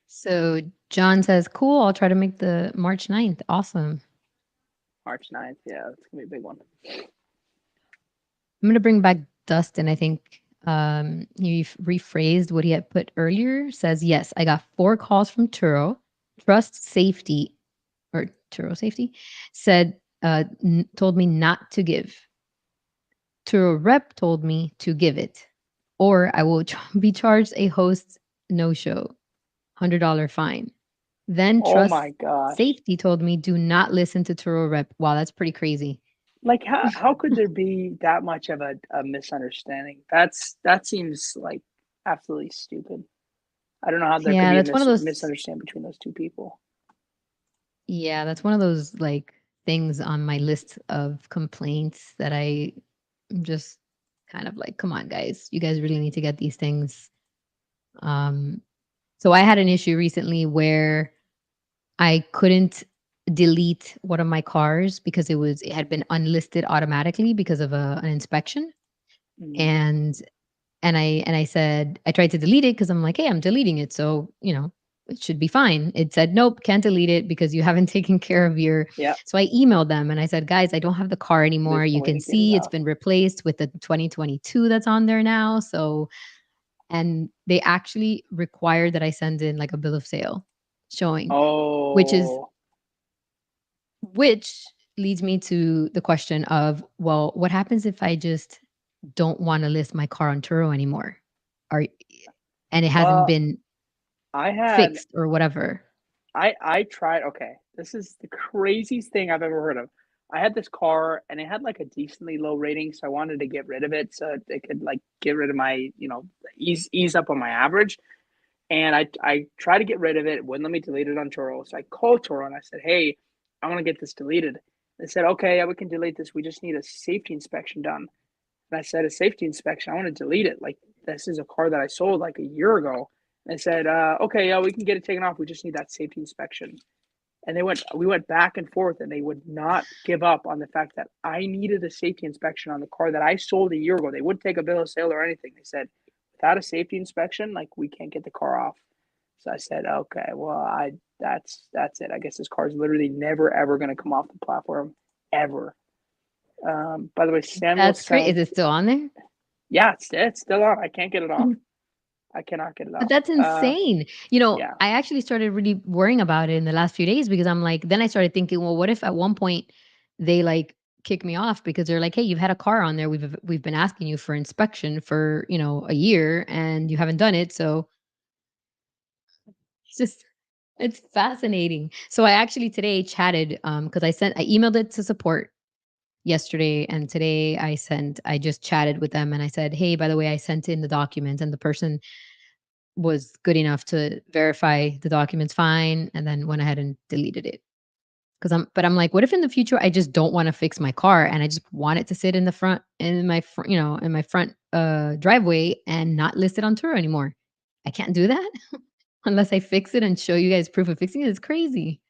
So John says, cool. I'll try to make the March 9th. Awesome. March 9th. Yeah, it's going to be a big one. I'm going to bring back Dustin. I think he rephrased what he had put earlier. Says, yes, I got 4 calls from Turo. Trust Safety or Turo Safety said, told me not to give. Turo Rep told me to give it, or I will be charged a host no-show, $100 fine. Then Oh Trust my gosh. Safety told me do not listen to Turo Rep. Wow, that's pretty crazy. Like how could there be that much of a misunderstanding? That seems like absolutely stupid. I don't know how there could Yeah, be a that's one of those. misunderstanding between those two people. Yeah, that's one of those like things on my list of complaints that I am just kind of like, come on, guys, you guys really need to get these things. Um, so I had an issue recently where I couldn't delete one of my cars because it had been unlisted automatically because of an inspection. Mm. And I said I tried to delete it because I'm like, hey, I'm deleting it. So, it should be fine. It said, nope, can't delete it because you haven't taken care of your. Yeah, So I emailed them and I said, guys, I don't have the car anymore. there's no You way can to get it see it's off. been replaced with the 2022 that's on there now. So, and they actually required that I send in like a bill of sale showing, which is Oh, which leads me to the question of, well, what happens if I just don't want to list my car on Turo anymore? Are and it hasn't well, been I had fixed or whatever. I tried. Okay, this is the craziest thing I've ever heard of. I had this car and it had like a decently low rating, so I wanted to get rid of it so it could like get rid of my, ease up on my average. And I tried to get rid of it. It wouldn't let me delete it on Turo. So I called Turo and I said, hey, I want to get this deleted. They said, okay, yeah, we can delete this. We just need a safety inspection done. And I said, a safety inspection? I want to delete it. Like, this is a car that I sold like a year ago. And they said, okay, yeah, we can get it taken off. We just need that safety inspection. And we went back and forth, and they would not give up on the fact that I needed a safety inspection on the car that I sold a year ago. They wouldn't take a bill of sale or anything. They said, without a safety inspection, like, we can't get the car off. So I said, okay, well, that's it. I guess this car is literally never ever going to come off the platform ever. By the way, Samuel That's great. Is sounds, it still on there? yeah, it's still on. I can't get it off. I cannot get it But off. that's insane. Yeah. I actually started really worrying about it in the last few days because I'm like, then I started thinking, well, what if at one point they like kick me off because they're like, hey, you've had a car on there. We've been asking you for inspection for, a year and you haven't done it. So it's just it's fascinating. So I actually today chatted because I emailed it to support yesterday and today I just chatted with them and I said, hey, by the way, I sent in the documents and the person was good enough to verify the documents fine and then went ahead and deleted it. I'm like, what if in the future I just don't want to fix my car and I just want it to sit in the front in my in my front driveway and not listed on Turo anymore? I can't do that unless I fix it and show you guys proof of fixing it. It's crazy.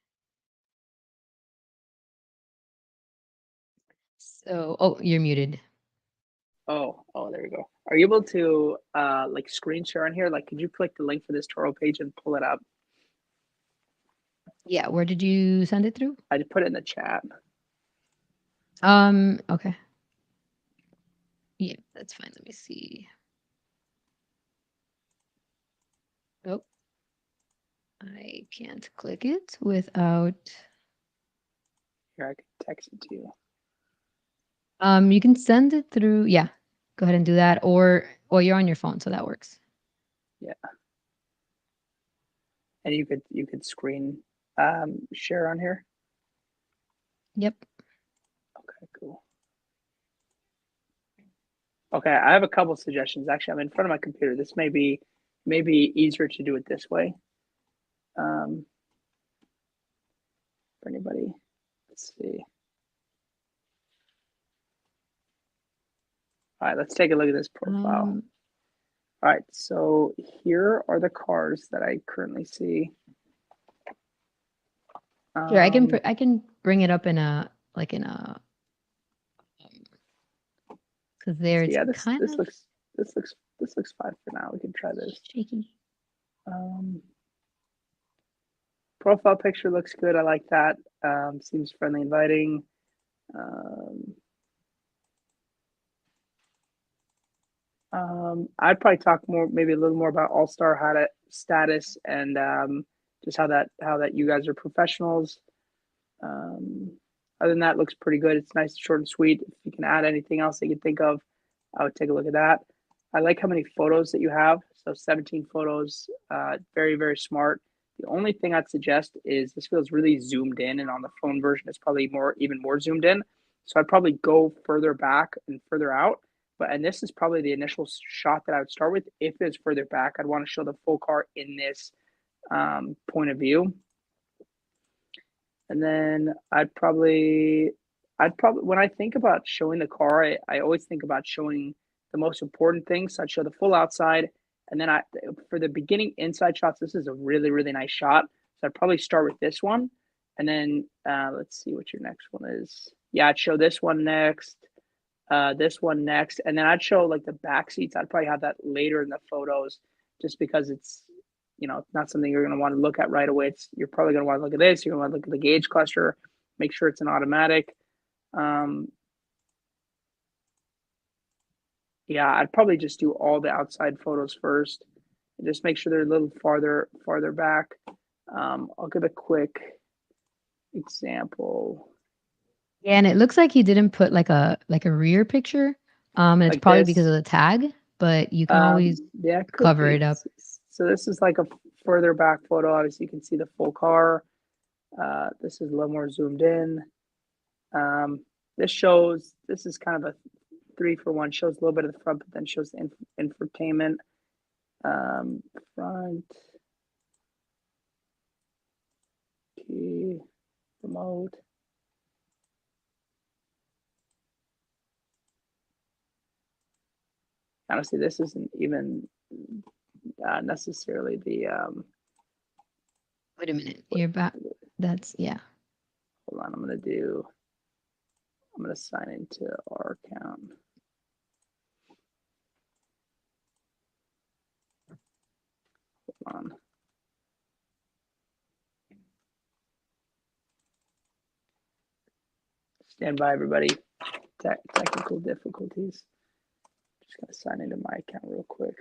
So, oh, you're muted. Oh, there you go. Are you able to like screen share on here? Like, could you click the link for this Toro page and pull it up? Yeah, where did you send it through? I just put it in the chat. Okay. Yeah, that's fine. Let me see. Oh, I can't click it without. Here, I can text it to you. You can send it through. Yeah, go ahead and do that. Or well, you're on your phone, so that works. Yeah. And you could screen share on here. Yep. Okay, cool. Okay, I have a couple suggestions. Actually, I'm in front of my computer. This may be easier to do it this way. For anybody, let's see. All right, let's take a look at this profile. All right, so here are the cars that I currently see. Sure, I can bring it up in a because there it's yeah, kind of this looks fine for now. We can try this. shaky. Profile picture looks good. I like that. Seems friendly, inviting. I'd probably talk more, maybe a little more about All Star status and just how that you guys are professionals. Other than that, looks pretty good. It's nice, short and sweet. If you can add anything else that you can think of, I would take a look at that. I like how many photos that you have. So 17 photos, very, very smart. The only thing I'd suggest is this feels really zoomed in, and on the phone version, it's probably even more zoomed in. So I'd probably go further back and further out. And this is probably the initial shot that I would start with. If it's further back, I'd want to show the full car in this point of view. And then I'd probably when I think about showing the car, I always think about showing the most important things. So I'd show the full outside, and then for the beginning inside shots, this is a really, really nice shot. So I'd probably start with this one, and then let's see what your next one is. Yeah, I'd show this one next, and then I'd show like the back seats. I'd probably have that later in the photos, just because it's not something you're going to want to look at right away. You're probably going to want to look at this. You're going to want to look at the gauge cluster, make sure it's an automatic. Yeah, I'd probably just do all the outside photos first, and just make sure they're a little farther back. I'll give a quick example. Yeah, and it looks like he didn't put like a rear picture. And it's Like probably because this. of the tag, but you can always Yeah, it could cover be. it up. So this is like a further back photo. Obviously, you can see the full car. This is a little more zoomed in. This is kind of a 3-for-1. Shows a little bit of the front, but then shows the infotainment. Front, key, remote. Honestly, this isn't even necessarily the. Wait a minute, you're back. That's yeah. Hold on, I'm gonna sign into our account. Hold on. Stand by, everybody. Technical difficulties. Just gonna sign into my account real quick.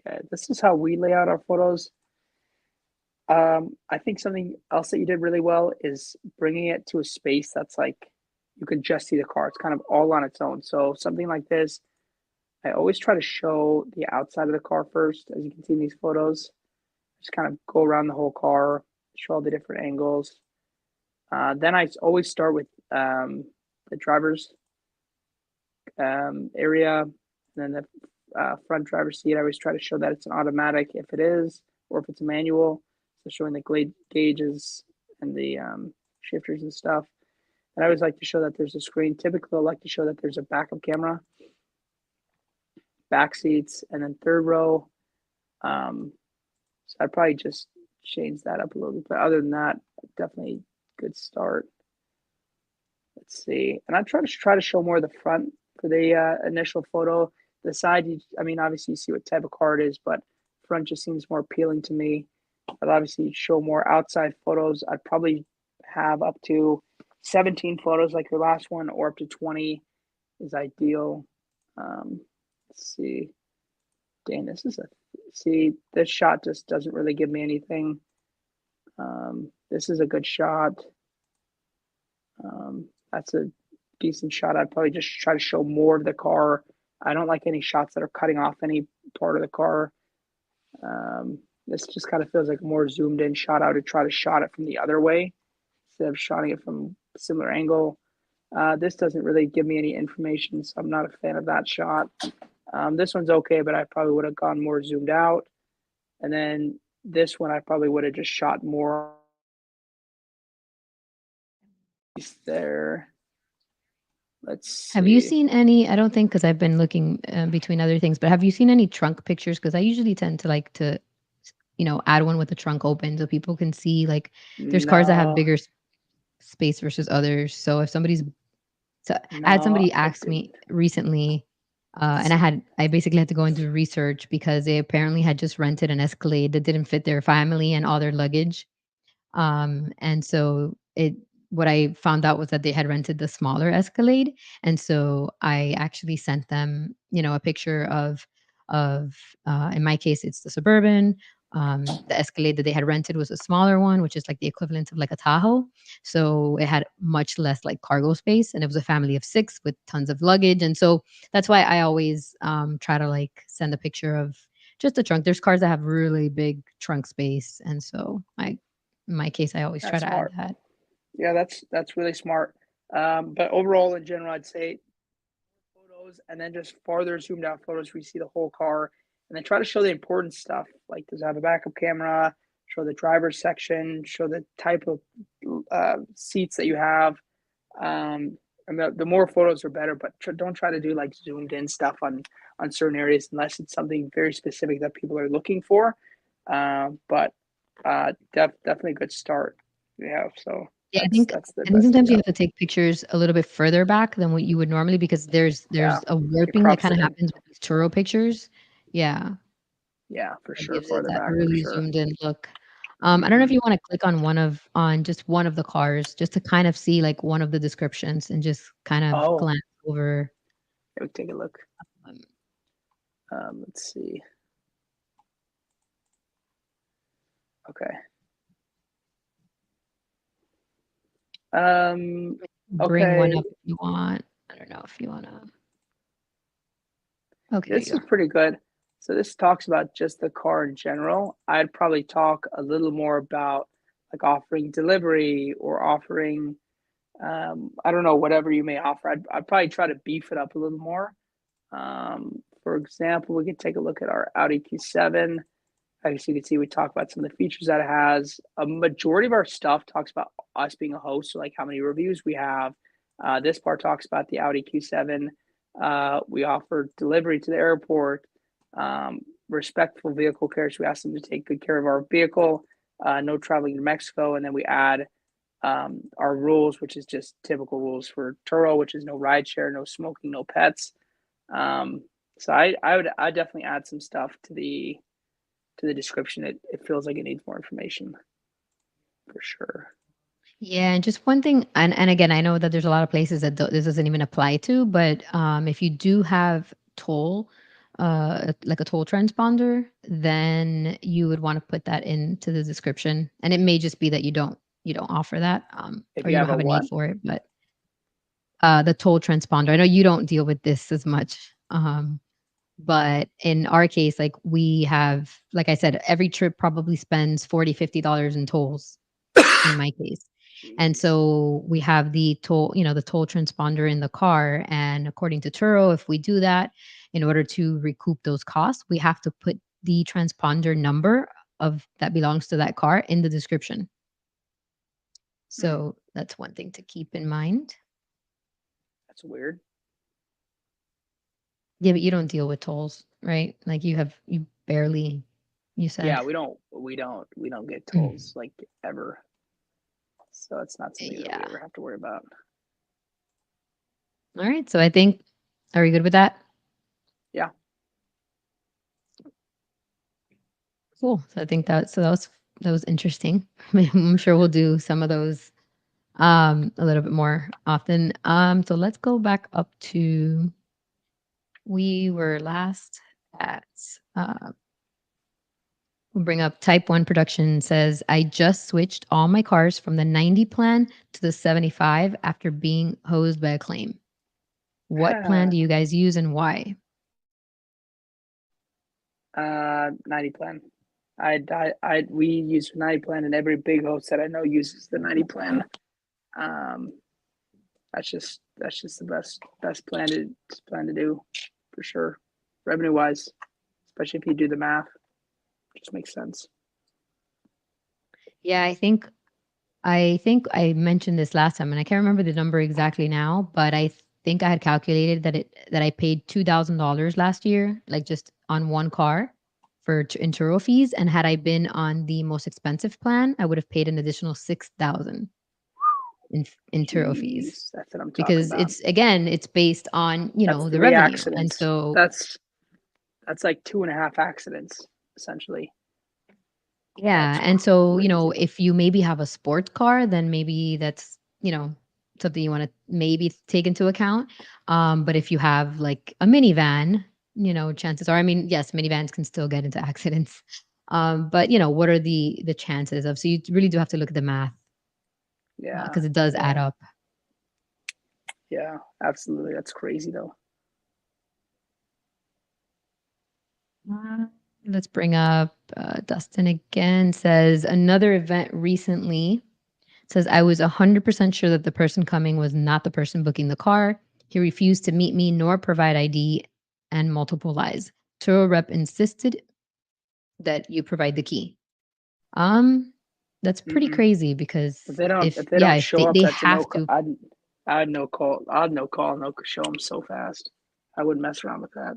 Okay, this is how we lay out our photos. I think something else that you did really well is bringing it to a space that's like you can just see the car. It's kind of all on its own. So something like this, I always try to show the outside of the car first, as you can see in these photos. Just kind of go around the whole car, show all the different angles. Then I always start with the driver's area, and then the front driver's seat. I always try to show that it's an automatic if it is, or if it's a manual. So showing the gauges and the shifters and stuff. And I always like to show that there's a screen. Typically, I like to show that there's a backup camera, back seats, and then third row. So I'd probably just change that up a little bit. But other than that, definitely good start. Let's see. And I try to show more of the front for the initial photo. The side, I mean, obviously you see what type of car it is, but front just seems more appealing to me. I'd obviously show more outside photos. I'd probably have up to 17 photos like your last one, or up to 20 is ideal. Let's see. Dang, this shot just doesn't really give me anything. This is a good shot. That's a decent shot. I'd probably just try to show more of the car. I don't like any shots that are cutting off any part of the car. This just kind of feels like a more zoomed in shot. I would try to shot it from the other way instead of shotting it from a similar angle. This doesn't really give me any information, so I'm not a fan of that shot. This one's okay, but I probably would have gone more zoomed out. And then this one, I probably would have just shot more there. Let's Have you see. seen any? I don't think, because I've been looking between other things, but have you seen any trunk pictures? Because I usually tend to like to, add one with the trunk open so people can see. Like, there's cars that have No, bigger space versus others. So if somebody's, so I had no, somebody I ask me didn't. recently, and I basically had to go into research because they apparently had just rented an Escalade that didn't fit their family and all their luggage. And so what I found out was that they had rented the smaller Escalade. And so I actually sent them, a picture of in my case, it's the Suburban. The Escalade that they had rented was a smaller one, which is like the equivalent of like a Tahoe. So it had much less like cargo space, and it was a family of 6 with tons of luggage. And so that's why I always try to like send a picture of just the trunk. There's cars that have really big trunk space, and so in my case, I always try That's to add smart. that. Yeah, that's really smart. But overall, in general, I'd say photos and then just farther zoomed out photos where you see the whole car, and then try to show the important stuff. Like, does it have a backup camera? Show the driver's section. Show the type of seats that you have. And the more photos are better, but don't try to do like zoomed in stuff on certain areas unless it's something very specific that people are looking for. But definitely a good start. Yeah, so Yeah, I that's think that's the I think best sometimes you idea. have to take pictures a little bit further back than what you would normally, because Yeah, there's a it warping that crops kinda it in. happens with these Turo pictures. Yeah, Yeah, for that sure. gives it Farther that back for really sure. zoomed in look. I don't know if Hmm. you wanna click on just one of the cars just to kind of see, like, one of the descriptions and just kind of Oh, glance over, let me take a look. um, Let's see. Okay. Um, bring one okay. up if you want. I don't know if you wanna. Okay, there This you is go. pretty good. So this talks about just the car in general. I'd probably talk a little more about like offering delivery or offering, I don't know, whatever you may offer. I'd probably try to beef it up a little more. For example, we could take a look at our Audi Q7. As you can see, we talk about some of the features that it has. A majority of our stuff talks about us being a host, so like how many reviews we have. This part talks about the Audi Q7. We offer delivery to the airport, respectful vehicle care. So we ask them to take good care of our vehicle, no traveling to Mexico. And then we add our rules, which is just typical rules for Turo, which is no ride share, no smoking, no pets. Um, so I definitely add some stuff to the description. It feels like it needs more information for sure. Yeah, and just one thing, and again, I know that there's a lot of places that this doesn't even apply to, but if you do have toll, like a toll transponder, then you would want to put that into the description. And it may just be that you don't offer that, If or you you have don't a have a need what? for it. But the toll transponder, I know you don't deal with this as much, but in our case, like we have, like I said, every trip probably spends $40-$50 in tolls in my case. And Jeez. so we have the toll transponder in the car. And according to Turo, if we do that, in order to recoup those costs, we have to put the transponder number of that belongs to that car in the description. Hmm, So that's one thing to keep in mind. that's weird. Yeah, but you don't deal with tolls, right? Like you barely, you said. Yeah, we don't get Mm. tolls like ever. So it's not something that we Yeah. ever have to worry about. All right. So I think Are we good with that? Yeah. Cool. So I think that was interesting. I'm sure we'll do some of those a little bit more often. So let's go back up to we were last at we'll bring up type 1 production says I just switched all my cars from the 90 plan to the 75 after being hosed by a claim. What plan do you guys use and why? 90 plan. We use 90 plan, and every big host that I know uses the 90 plan. Um, that's just the best plan to do for sure, revenue wise, especially if you do the math. It just makes sense. Yeah, I think I mentioned this last time, and I can't remember the number exactly now, but I think I had calculated that I paid $2,000 last year, like just on one car in Turo fees. And had I been on the most expensive plan, I would have paid an additional 6,000 in Turo fees Jeez, that's what I'm talking because about. it's based on That's the 3 revenue, and accidents. so That's like 2.5 accidents essentially. yeah, That's and so, crazy. if you maybe have a sports car, then maybe that's, something you wanna maybe take into account. But if you have, like, a minivan, chances are I mean, yes, minivans can still get into accidents. But, what are the chances of so you really do have to look at the math, Yeah, because it does add yeah, up. yeah. Absolutely, that's crazy though. Uh, let's bring up, Dustin again, says, "Another event recently." Says, I was 100% sure that the person coming was not the person booking the car. He refused to meet me nor provide ID and multiple lies. Turo rep insisted that you provide the key. Um, that's pretty Mm-mm. crazy because If they don't if show up, they that's a no. have to. I'd no call. I'd no call. No show them so fast. I wouldn't mess around with that.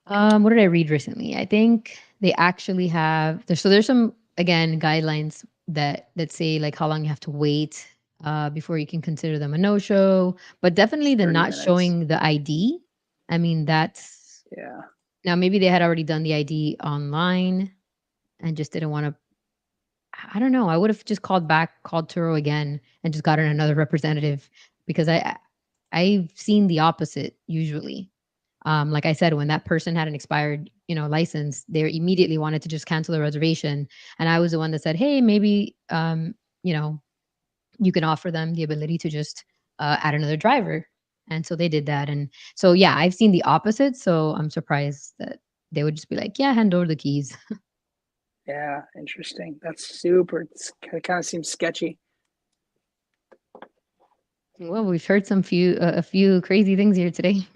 What did I read recently? I think they actually have there's some again guidelines that say like how long you have to wait before you can consider them a no-show, but definitely the 30 not minutes. showing the ID. I mean, that's Yeah, now maybe they had already done the ID online and just didn't want to. I don't know. I would have just called Turo again, and just gotten another representative because I've seen the opposite usually. Like I said, when that person had an expired, license, they immediately wanted to just cancel the reservation. And I was the one that said, hey, maybe, you know, you can offer them the ability to just add another driver. And so they did that. And so, yeah, I've seen the opposite. So I'm surprised that they would just be like, yeah, hand over the keys. yeah. Interesting. That's super. It kind of seems sketchy. Well, we've heard a few crazy things here today.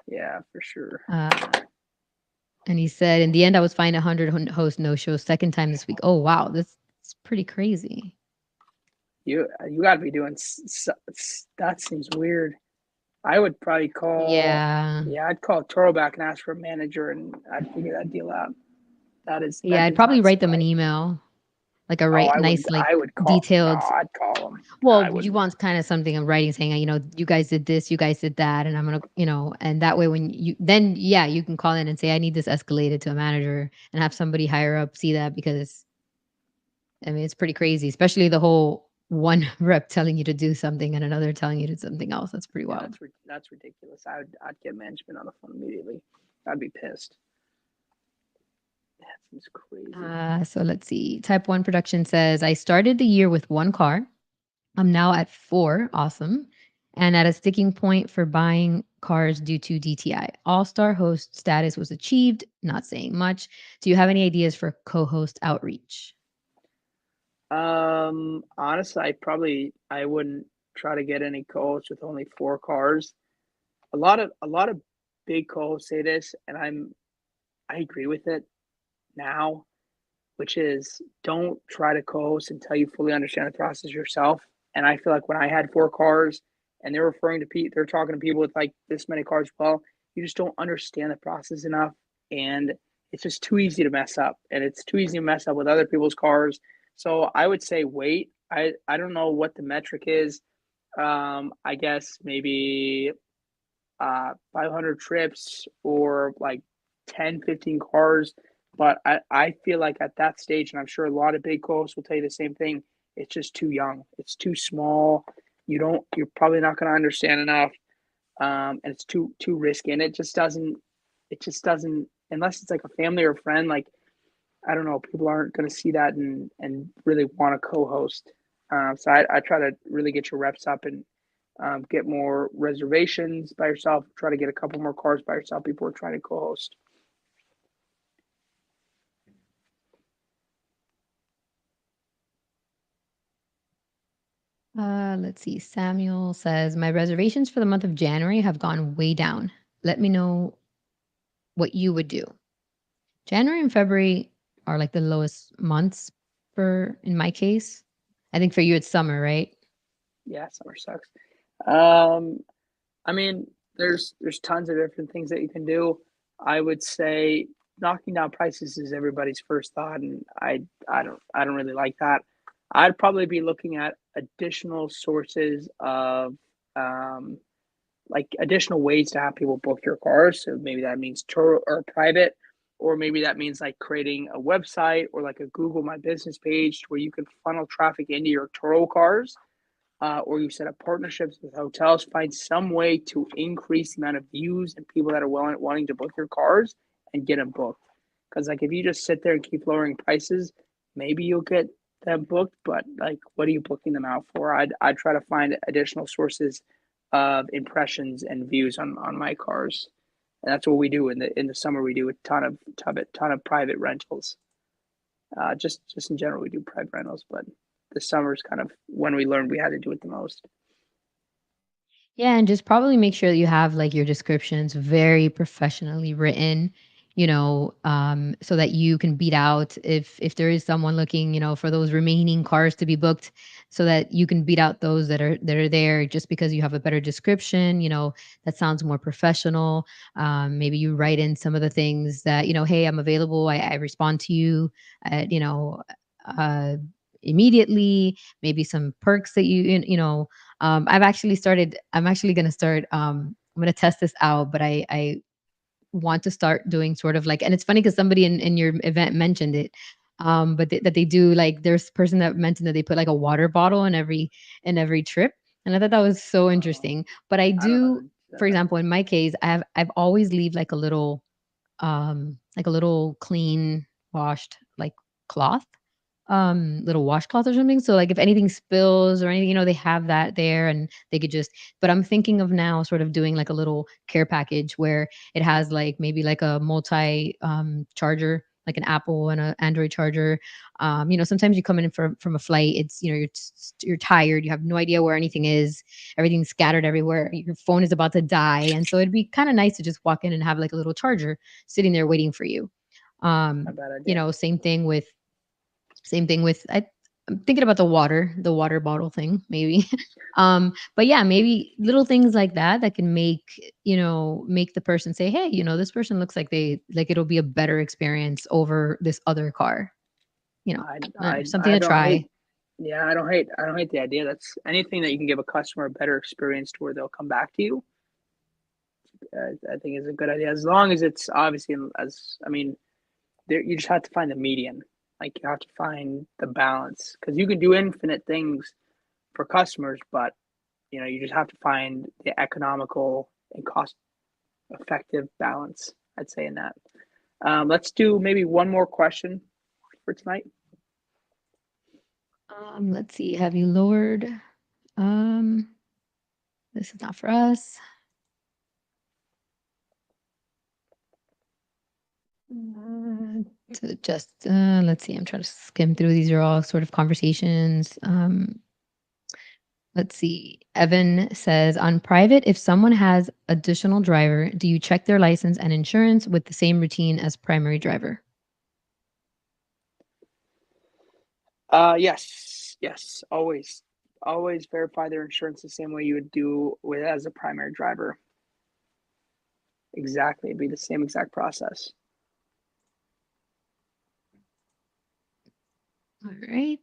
Yeah, for sure. Uh, and he said, in the end, I was fined 100 host no shows second time this week. Oh, wow. That's pretty crazy. You got to be doing. That seems weird. I would probably call. Yeah. Yeah, I'd call Toro back and ask for a manager, and I'd figure that deal out. Yeah, That I'd does probably not seem write them an right. email, like a Oh, nice, like I would call. No, detailed. I'd call them. I Well, you wouldn't. want kind of something in writing saying, you guys did this, you guys did that, and I'm gonna, and that way when yeah, you can call in and say, I need this escalated to a manager and have somebody higher up see that because I mean it's pretty crazy, especially the whole one rep telling you to do something and another telling you to do something else. That's pretty Yeah, wild. that's ridiculous. I'd get management on the phone immediately. I'd be pissed. That seems crazy. So let's see. Type 1 production says, I started the year with one car. I'm now at 4. Awesome. And at a sticking point for buying cars due to DTI. All-star host status was achieved. Not saying much. Do you have any ideas for co-host outreach? Honestly, I wouldn't try to get any co-hosts with only 4 cars. A lot of big co-hosts say this, and I agree with it now, which is don't try to co-host until you fully understand the process yourself. And I feel like when I had 4 cars and they're referring to people, they're talking to people with like this many cars. Well, you just don't understand the process enough, and it's just too easy to mess up, and it's too easy to mess up with other people's cars. So I would say wait. I don't know what the metric is. I guess maybe 500 trips or like 10, 15 cars. But I feel like at that stage, and I'm sure a lot of big co-hosts will tell you the same thing, it's just too young. It's too small. You're probably not going to understand enough. And it's too risky. And it just doesn't, unless it's like a family or a friend, like, I don't know, people aren't going to see that and really want to co-host. So I try to really get your reps up and get more reservations by yourself. Try to get a couple more cars by yourself before trying to co-host. Let's see. Samuel says, my reservations for the month of January have gone way down. Let me know what you would do. January and February are like the lowest months in my case. I think for you it's summer, right? Yeah, summer sucks. Um, I mean, there's tons of different things that you can do. I would say knocking down prices is everybody's first thought, and I don't really like that. I'd probably be looking at additional sources of um, like additional ways to have people book your cars. So maybe that means Turo or private, or maybe that means like creating a website or like a Google My Business page where you can funnel traffic into your Turo cars, or you set up partnerships with hotels. Find some way to increase the amount of views and people that are wanting to book your cars and get them booked. Because like if you just sit there and keep lowering prices, maybe you'll get them booked. But like, what are you booking them out for? I'd try to find additional sources of impressions and views on my cars. And that's what we do in the summer. We do a ton of private rentals. Just in general, we do private rentals, but the summer is kind of when we learned we had to do it the most. Yeah, and just probably make sure that you have like your descriptions very professionally written, so that you can beat out if there is someone looking, for those remaining cars to be booked, so that you can beat out those that are there just because you have a better description, that sounds more professional. Maybe you write in some of the things that, hey, I'm available. I respond to you at, uh, immediately. Maybe some perks that I'm actually going to start, I'm going to test this out, but I want to start doing sort of like, and it's funny because somebody in your event mentioned it. But that they do, like, there's a person that mentioned that they put like a water bottle in every trip. And I thought that was so Oh, interesting. But I I don't know do, who said for that. example, in my case, I've always leave like a little clean washed like cloth, little washcloth or something. So like if anything spills or anything, they have that there and they could just, but I'm thinking of now sort of doing like a little care package where it has like maybe like a multi charger, like an Apple and an Android charger. Sometimes you come in from a flight, it's, you're tired, you have no idea where anything is, everything's scattered everywhere, your phone is about to die. And so it'd be kind of nice to just walk in and have like a little charger sitting there waiting for you. A Um, bad idea. same thing with I'm thinking about the water bottle thing, maybe. But yeah, maybe little things like that can make the person say, hey, this person looks like it'll be a better experience over this other car. Something I to don't try. hate. Yeah, I don't hate the idea. That's anything that you can give a customer a better experience to where they'll come back to you. I think is a good idea as long as it's obviously as I mean, there you just have to find the median. Like you have to find the balance because you can do infinite things for customers, but you just have to find the economical and cost effective balance. I'd say in that. Let's do maybe one more question for tonight. Let's see. Have you lowered? Um, this is not for us. Uh, to just let's see. I'm trying to skim through. These are all sort of conversations. Let's see. Evan says on private, if someone has additional driver, do you check their license and insurance with the same routine as primary driver? Yes, always verify their insurance the same way you would do with as a primary driver. Exactly, it'd be the same exact process. All right.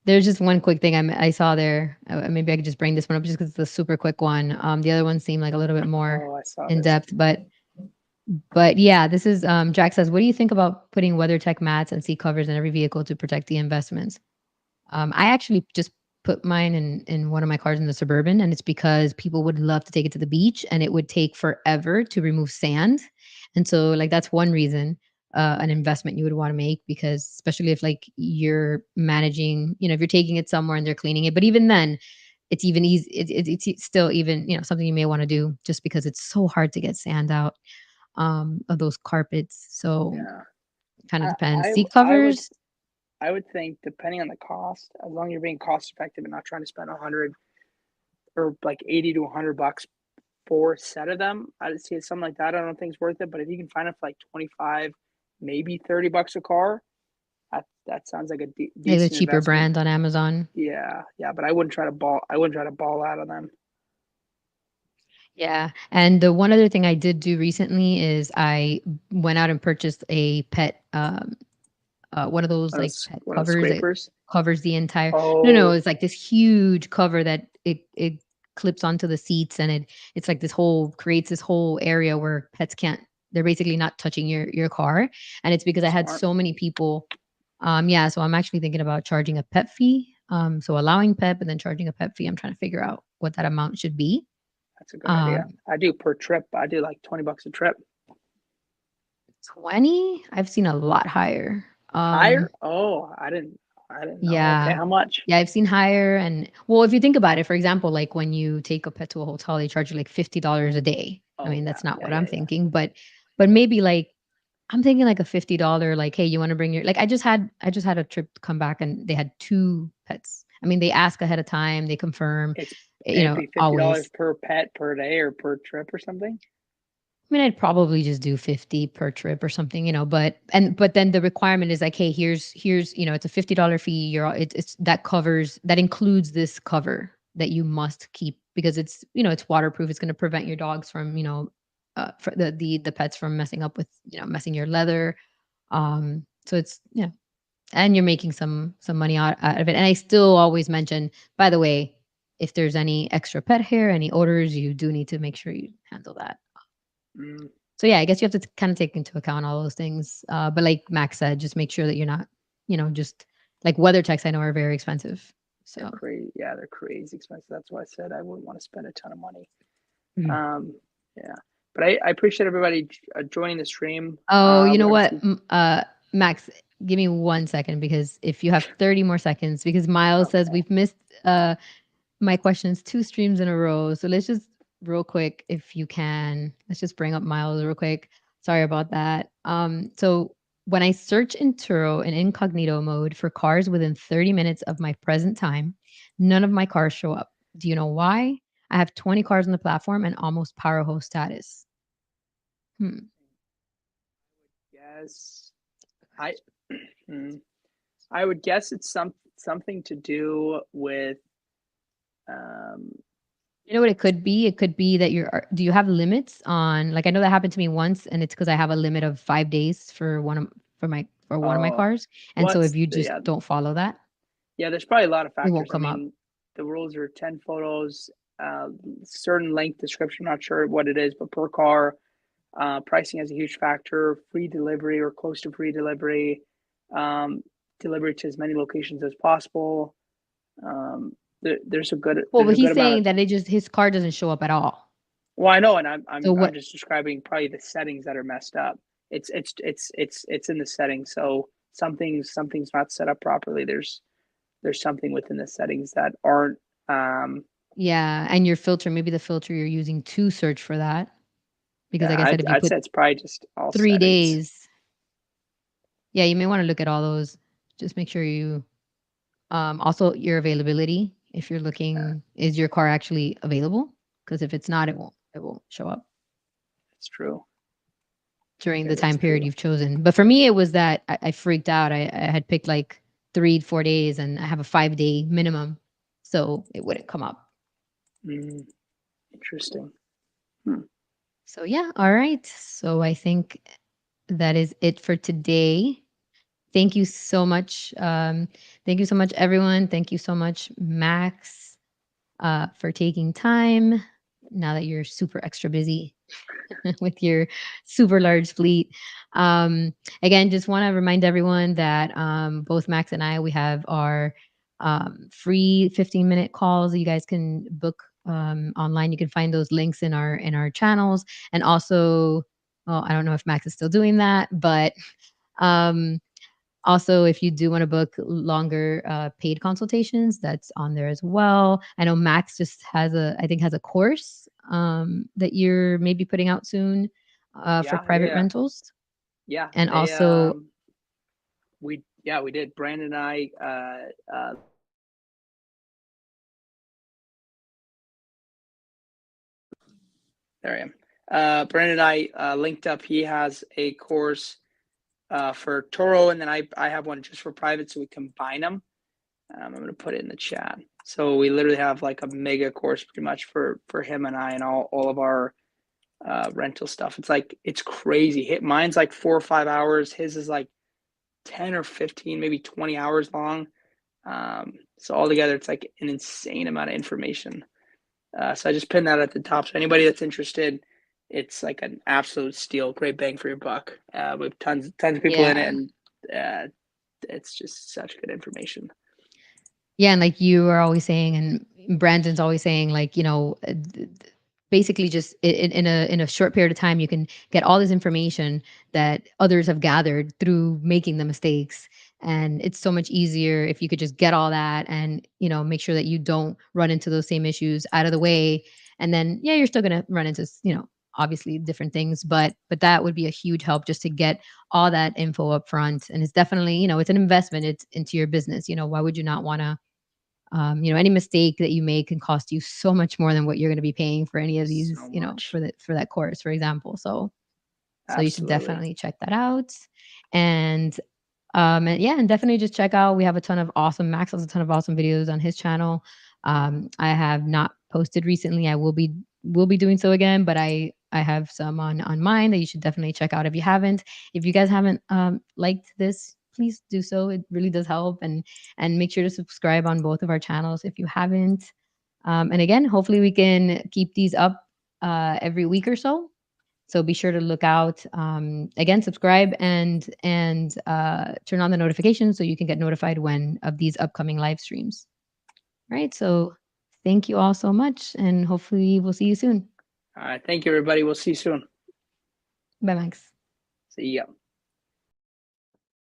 There's just one quick thing I saw there. Maybe I could just bring this one up just because it's a super quick one. The other one seemed like a little bit more Oh, I saw in this. depth, but yeah, this is Jack says, what do you think about putting WeatherTech mats and seat covers in every vehicle to protect the investments? I actually just put mine in one of my cars in the Suburban, and it's because people would love to take it to the beach, and it would take forever to remove sand, and so like that's one reason an investment you would want to make because especially if like you're managing, if you're taking it somewhere and they're cleaning it, but even then, it's even easy. It's still even something you may want to do just because it's so hard to get sand out of those carpets. So Yeah. kind of I, depends. I, Seat I would, covers, I would think depending on the cost, as long as you're being cost effective and not trying to spend 100 or like 80 to 100 bucks for a set of them, I'd see something like that. I don't think it's worth it. But if you can find it for like 25, maybe 30 bucks a car, that sounds like a like the decent cheaper investment. brand on Amazon. Yeah, yeah. But I wouldn't try to ball out of them. Yeah, and the one other thing I did do recently is I went out and purchased a pet, one of those like pet One of those covers that scrapers. covers the entire. No, Oh, it's like this huge cover that it clips onto the seats, and it's like this whole creates this whole area where pets can't. They're basically not touching your car, and it's because I had smart. so many people. Yeah, so I'm actually thinking about charging a pet fee. So allowing pet, but then charging a pet fee. I'm trying to figure out what that amount should be. That's a good idea. Um, I do per trip. I do like 20 bucks a trip. 20? I've seen a lot higher. Higher? Oh, I didn't know. Okay, Yeah. how much? Yeah, I've seen higher and well, if you think about it, for example, like when you take a pet to a hotel, they charge you like $50 a day. I Oh mean, yeah, that's not yeah, what yeah, I'm yeah. thinking, but maybe like I'm thinking like a $50 like, hey, you want to bring your like I just had a trip come back and they had two pets. I mean, they ask ahead of time, they confirm, It's it'd be $50 always. per pet per day or per trip or something. I mean, I'd probably just do 50 per trip or something, but then the requirement is like, hey, here's, it's a $50 fee. It's that covers that includes this cover that you must keep because it's waterproof. It's going to prevent your dogs from, for the pets from messing up with, messing your leather. So it's and you're making some money out of it. And I still always mention, by the way, if there's any extra pet hair, any odors, you do need to make sure you handle that. Mm, So yeah, I guess you have to kind of take into account all those things. But like Max said, just make sure that you're not, just like weather techs I know are very expensive. they're So crazy. Yeah, they're crazy expensive. That's why I said I wouldn't want to spend a ton of money. mhm. Um, yeah, but I appreciate everybody joining the stream. Oh, you We know what? obviously Max, give me 1 second because if you have 30 more seconds, because Miles says okay. we've missed my questions 2 streams in a row. So let's just real quick, if you can, let's just bring up Miles real quick. Sorry about that. So when I search in Turo in incognito mode for cars within 30 minutes of my present time, none of my cars show up. Do you know why? I have 20 cars on the platform and almost power host status. Hmm. Yes, I hmm, I would guess it's something to do with um. You know what it could be? It could be that do you have limits on like I know that happened to me once and it's because I have a limit of 5 days for one of my Oh, cars. And so if what's you the just don't follow that, yeah, there's probably a lot of it won't factors. I come up. mean, the rules are 10 photos, certain length description, I'm not sure what it is, but per car, pricing has a huge factor, free delivery or close to free delivery, um, delivery to as many locations as possible. Um, there's a good Well, there's but a good he's amount of saying that his car doesn't show up at all. well, I know, and I'm So I'm I'm what just describing probably the settings that are messed up. It's in the settings, so something's not set up properly. There's something within the settings that aren't yeah, and your filter, maybe the filter you're using to search for that. Because yeah, like I said, if you I'd say put it's probably just all 3 settings. days, yeah, you may want to look at all those. Just make sure you also your availability. If you're Yeah, looking, is your car actually available? Because if it's not, it won't show up it's true. during the That is time period true. you've chosen. But for me, it was that I freaked out. I had picked like 3, 4 days, and I have a 5 day minimum, so it wouldn't come up. Mm, interesting. Hmm. So yeah, all right. So I think that is it for today. Thank you so much. Thank you so much, everyone. Thank you so much, Max, for taking time. Now that you're super extra busy with your super large fleet. Um, Again, just want to remind everyone that both Max and I, we have our free 15-minute calls that you guys can book online. You can find those links in our channels, and also, well, I don't know if Max is still doing that, but um, also, if you do want to book longer paid consultations, that's on there as well. I know Max just has I think has a course that you're maybe putting out soon for Yeah, private yeah, rentals. yeah. And They also, we did. Brandon and I there I am. Brandon and I linked up. He has a course for Turo, and then I have one just for private, so we combine them. I'm going to put it in the chat. So we literally have like a mega course pretty much for him and I and all of our rental stuff. It's like it's crazy. Mine's like 4 or 5 hours. His is like 10 or 15, maybe 20 hours long. So altogether, it's like an insane amount of information. So I just pinned that at the top. So anybody that's interested, it's like an absolute steal. Great bang for your buck. With tons of people in it, yeah. and it's just such good information. Yeah, and like you are always saying, and Brandon's always saying, like, basically just in a short period of time, you can get all this information that others have gathered through making the mistakes. And it's so much easier if you could just get all that and, make sure that you don't run into those same issues out of the way. And then, yeah, you're still gonna run into, obviously different things, but that would be a huge help just to get all that info up front. And it's definitely, it's an investment. It's into your business. Why would you not want to any mistake that you make can cost you so much more than what you're going to be paying for any of these, So much. for that course, for example. So you should Absolutely. definitely check that out. And and yeah, and definitely just check out. We have a ton of awesome. Max has a ton of awesome videos on his channel. I have not posted recently. I will be doing so again, but I have some on mine that you should definitely check out if you haven't. If you guys haven't liked this, please do so. It really does help, and make sure to subscribe on both of our channels if you haven't. And again, hopefully we can keep these up every week or so. So be sure to look out. Again, subscribe and turn on the notifications so you can get notified when of these upcoming live streams. Right. So thank you all so much, and hopefully we'll see you soon. All right. Thank you, everybody. We'll see you soon. Bye, Max. See ya.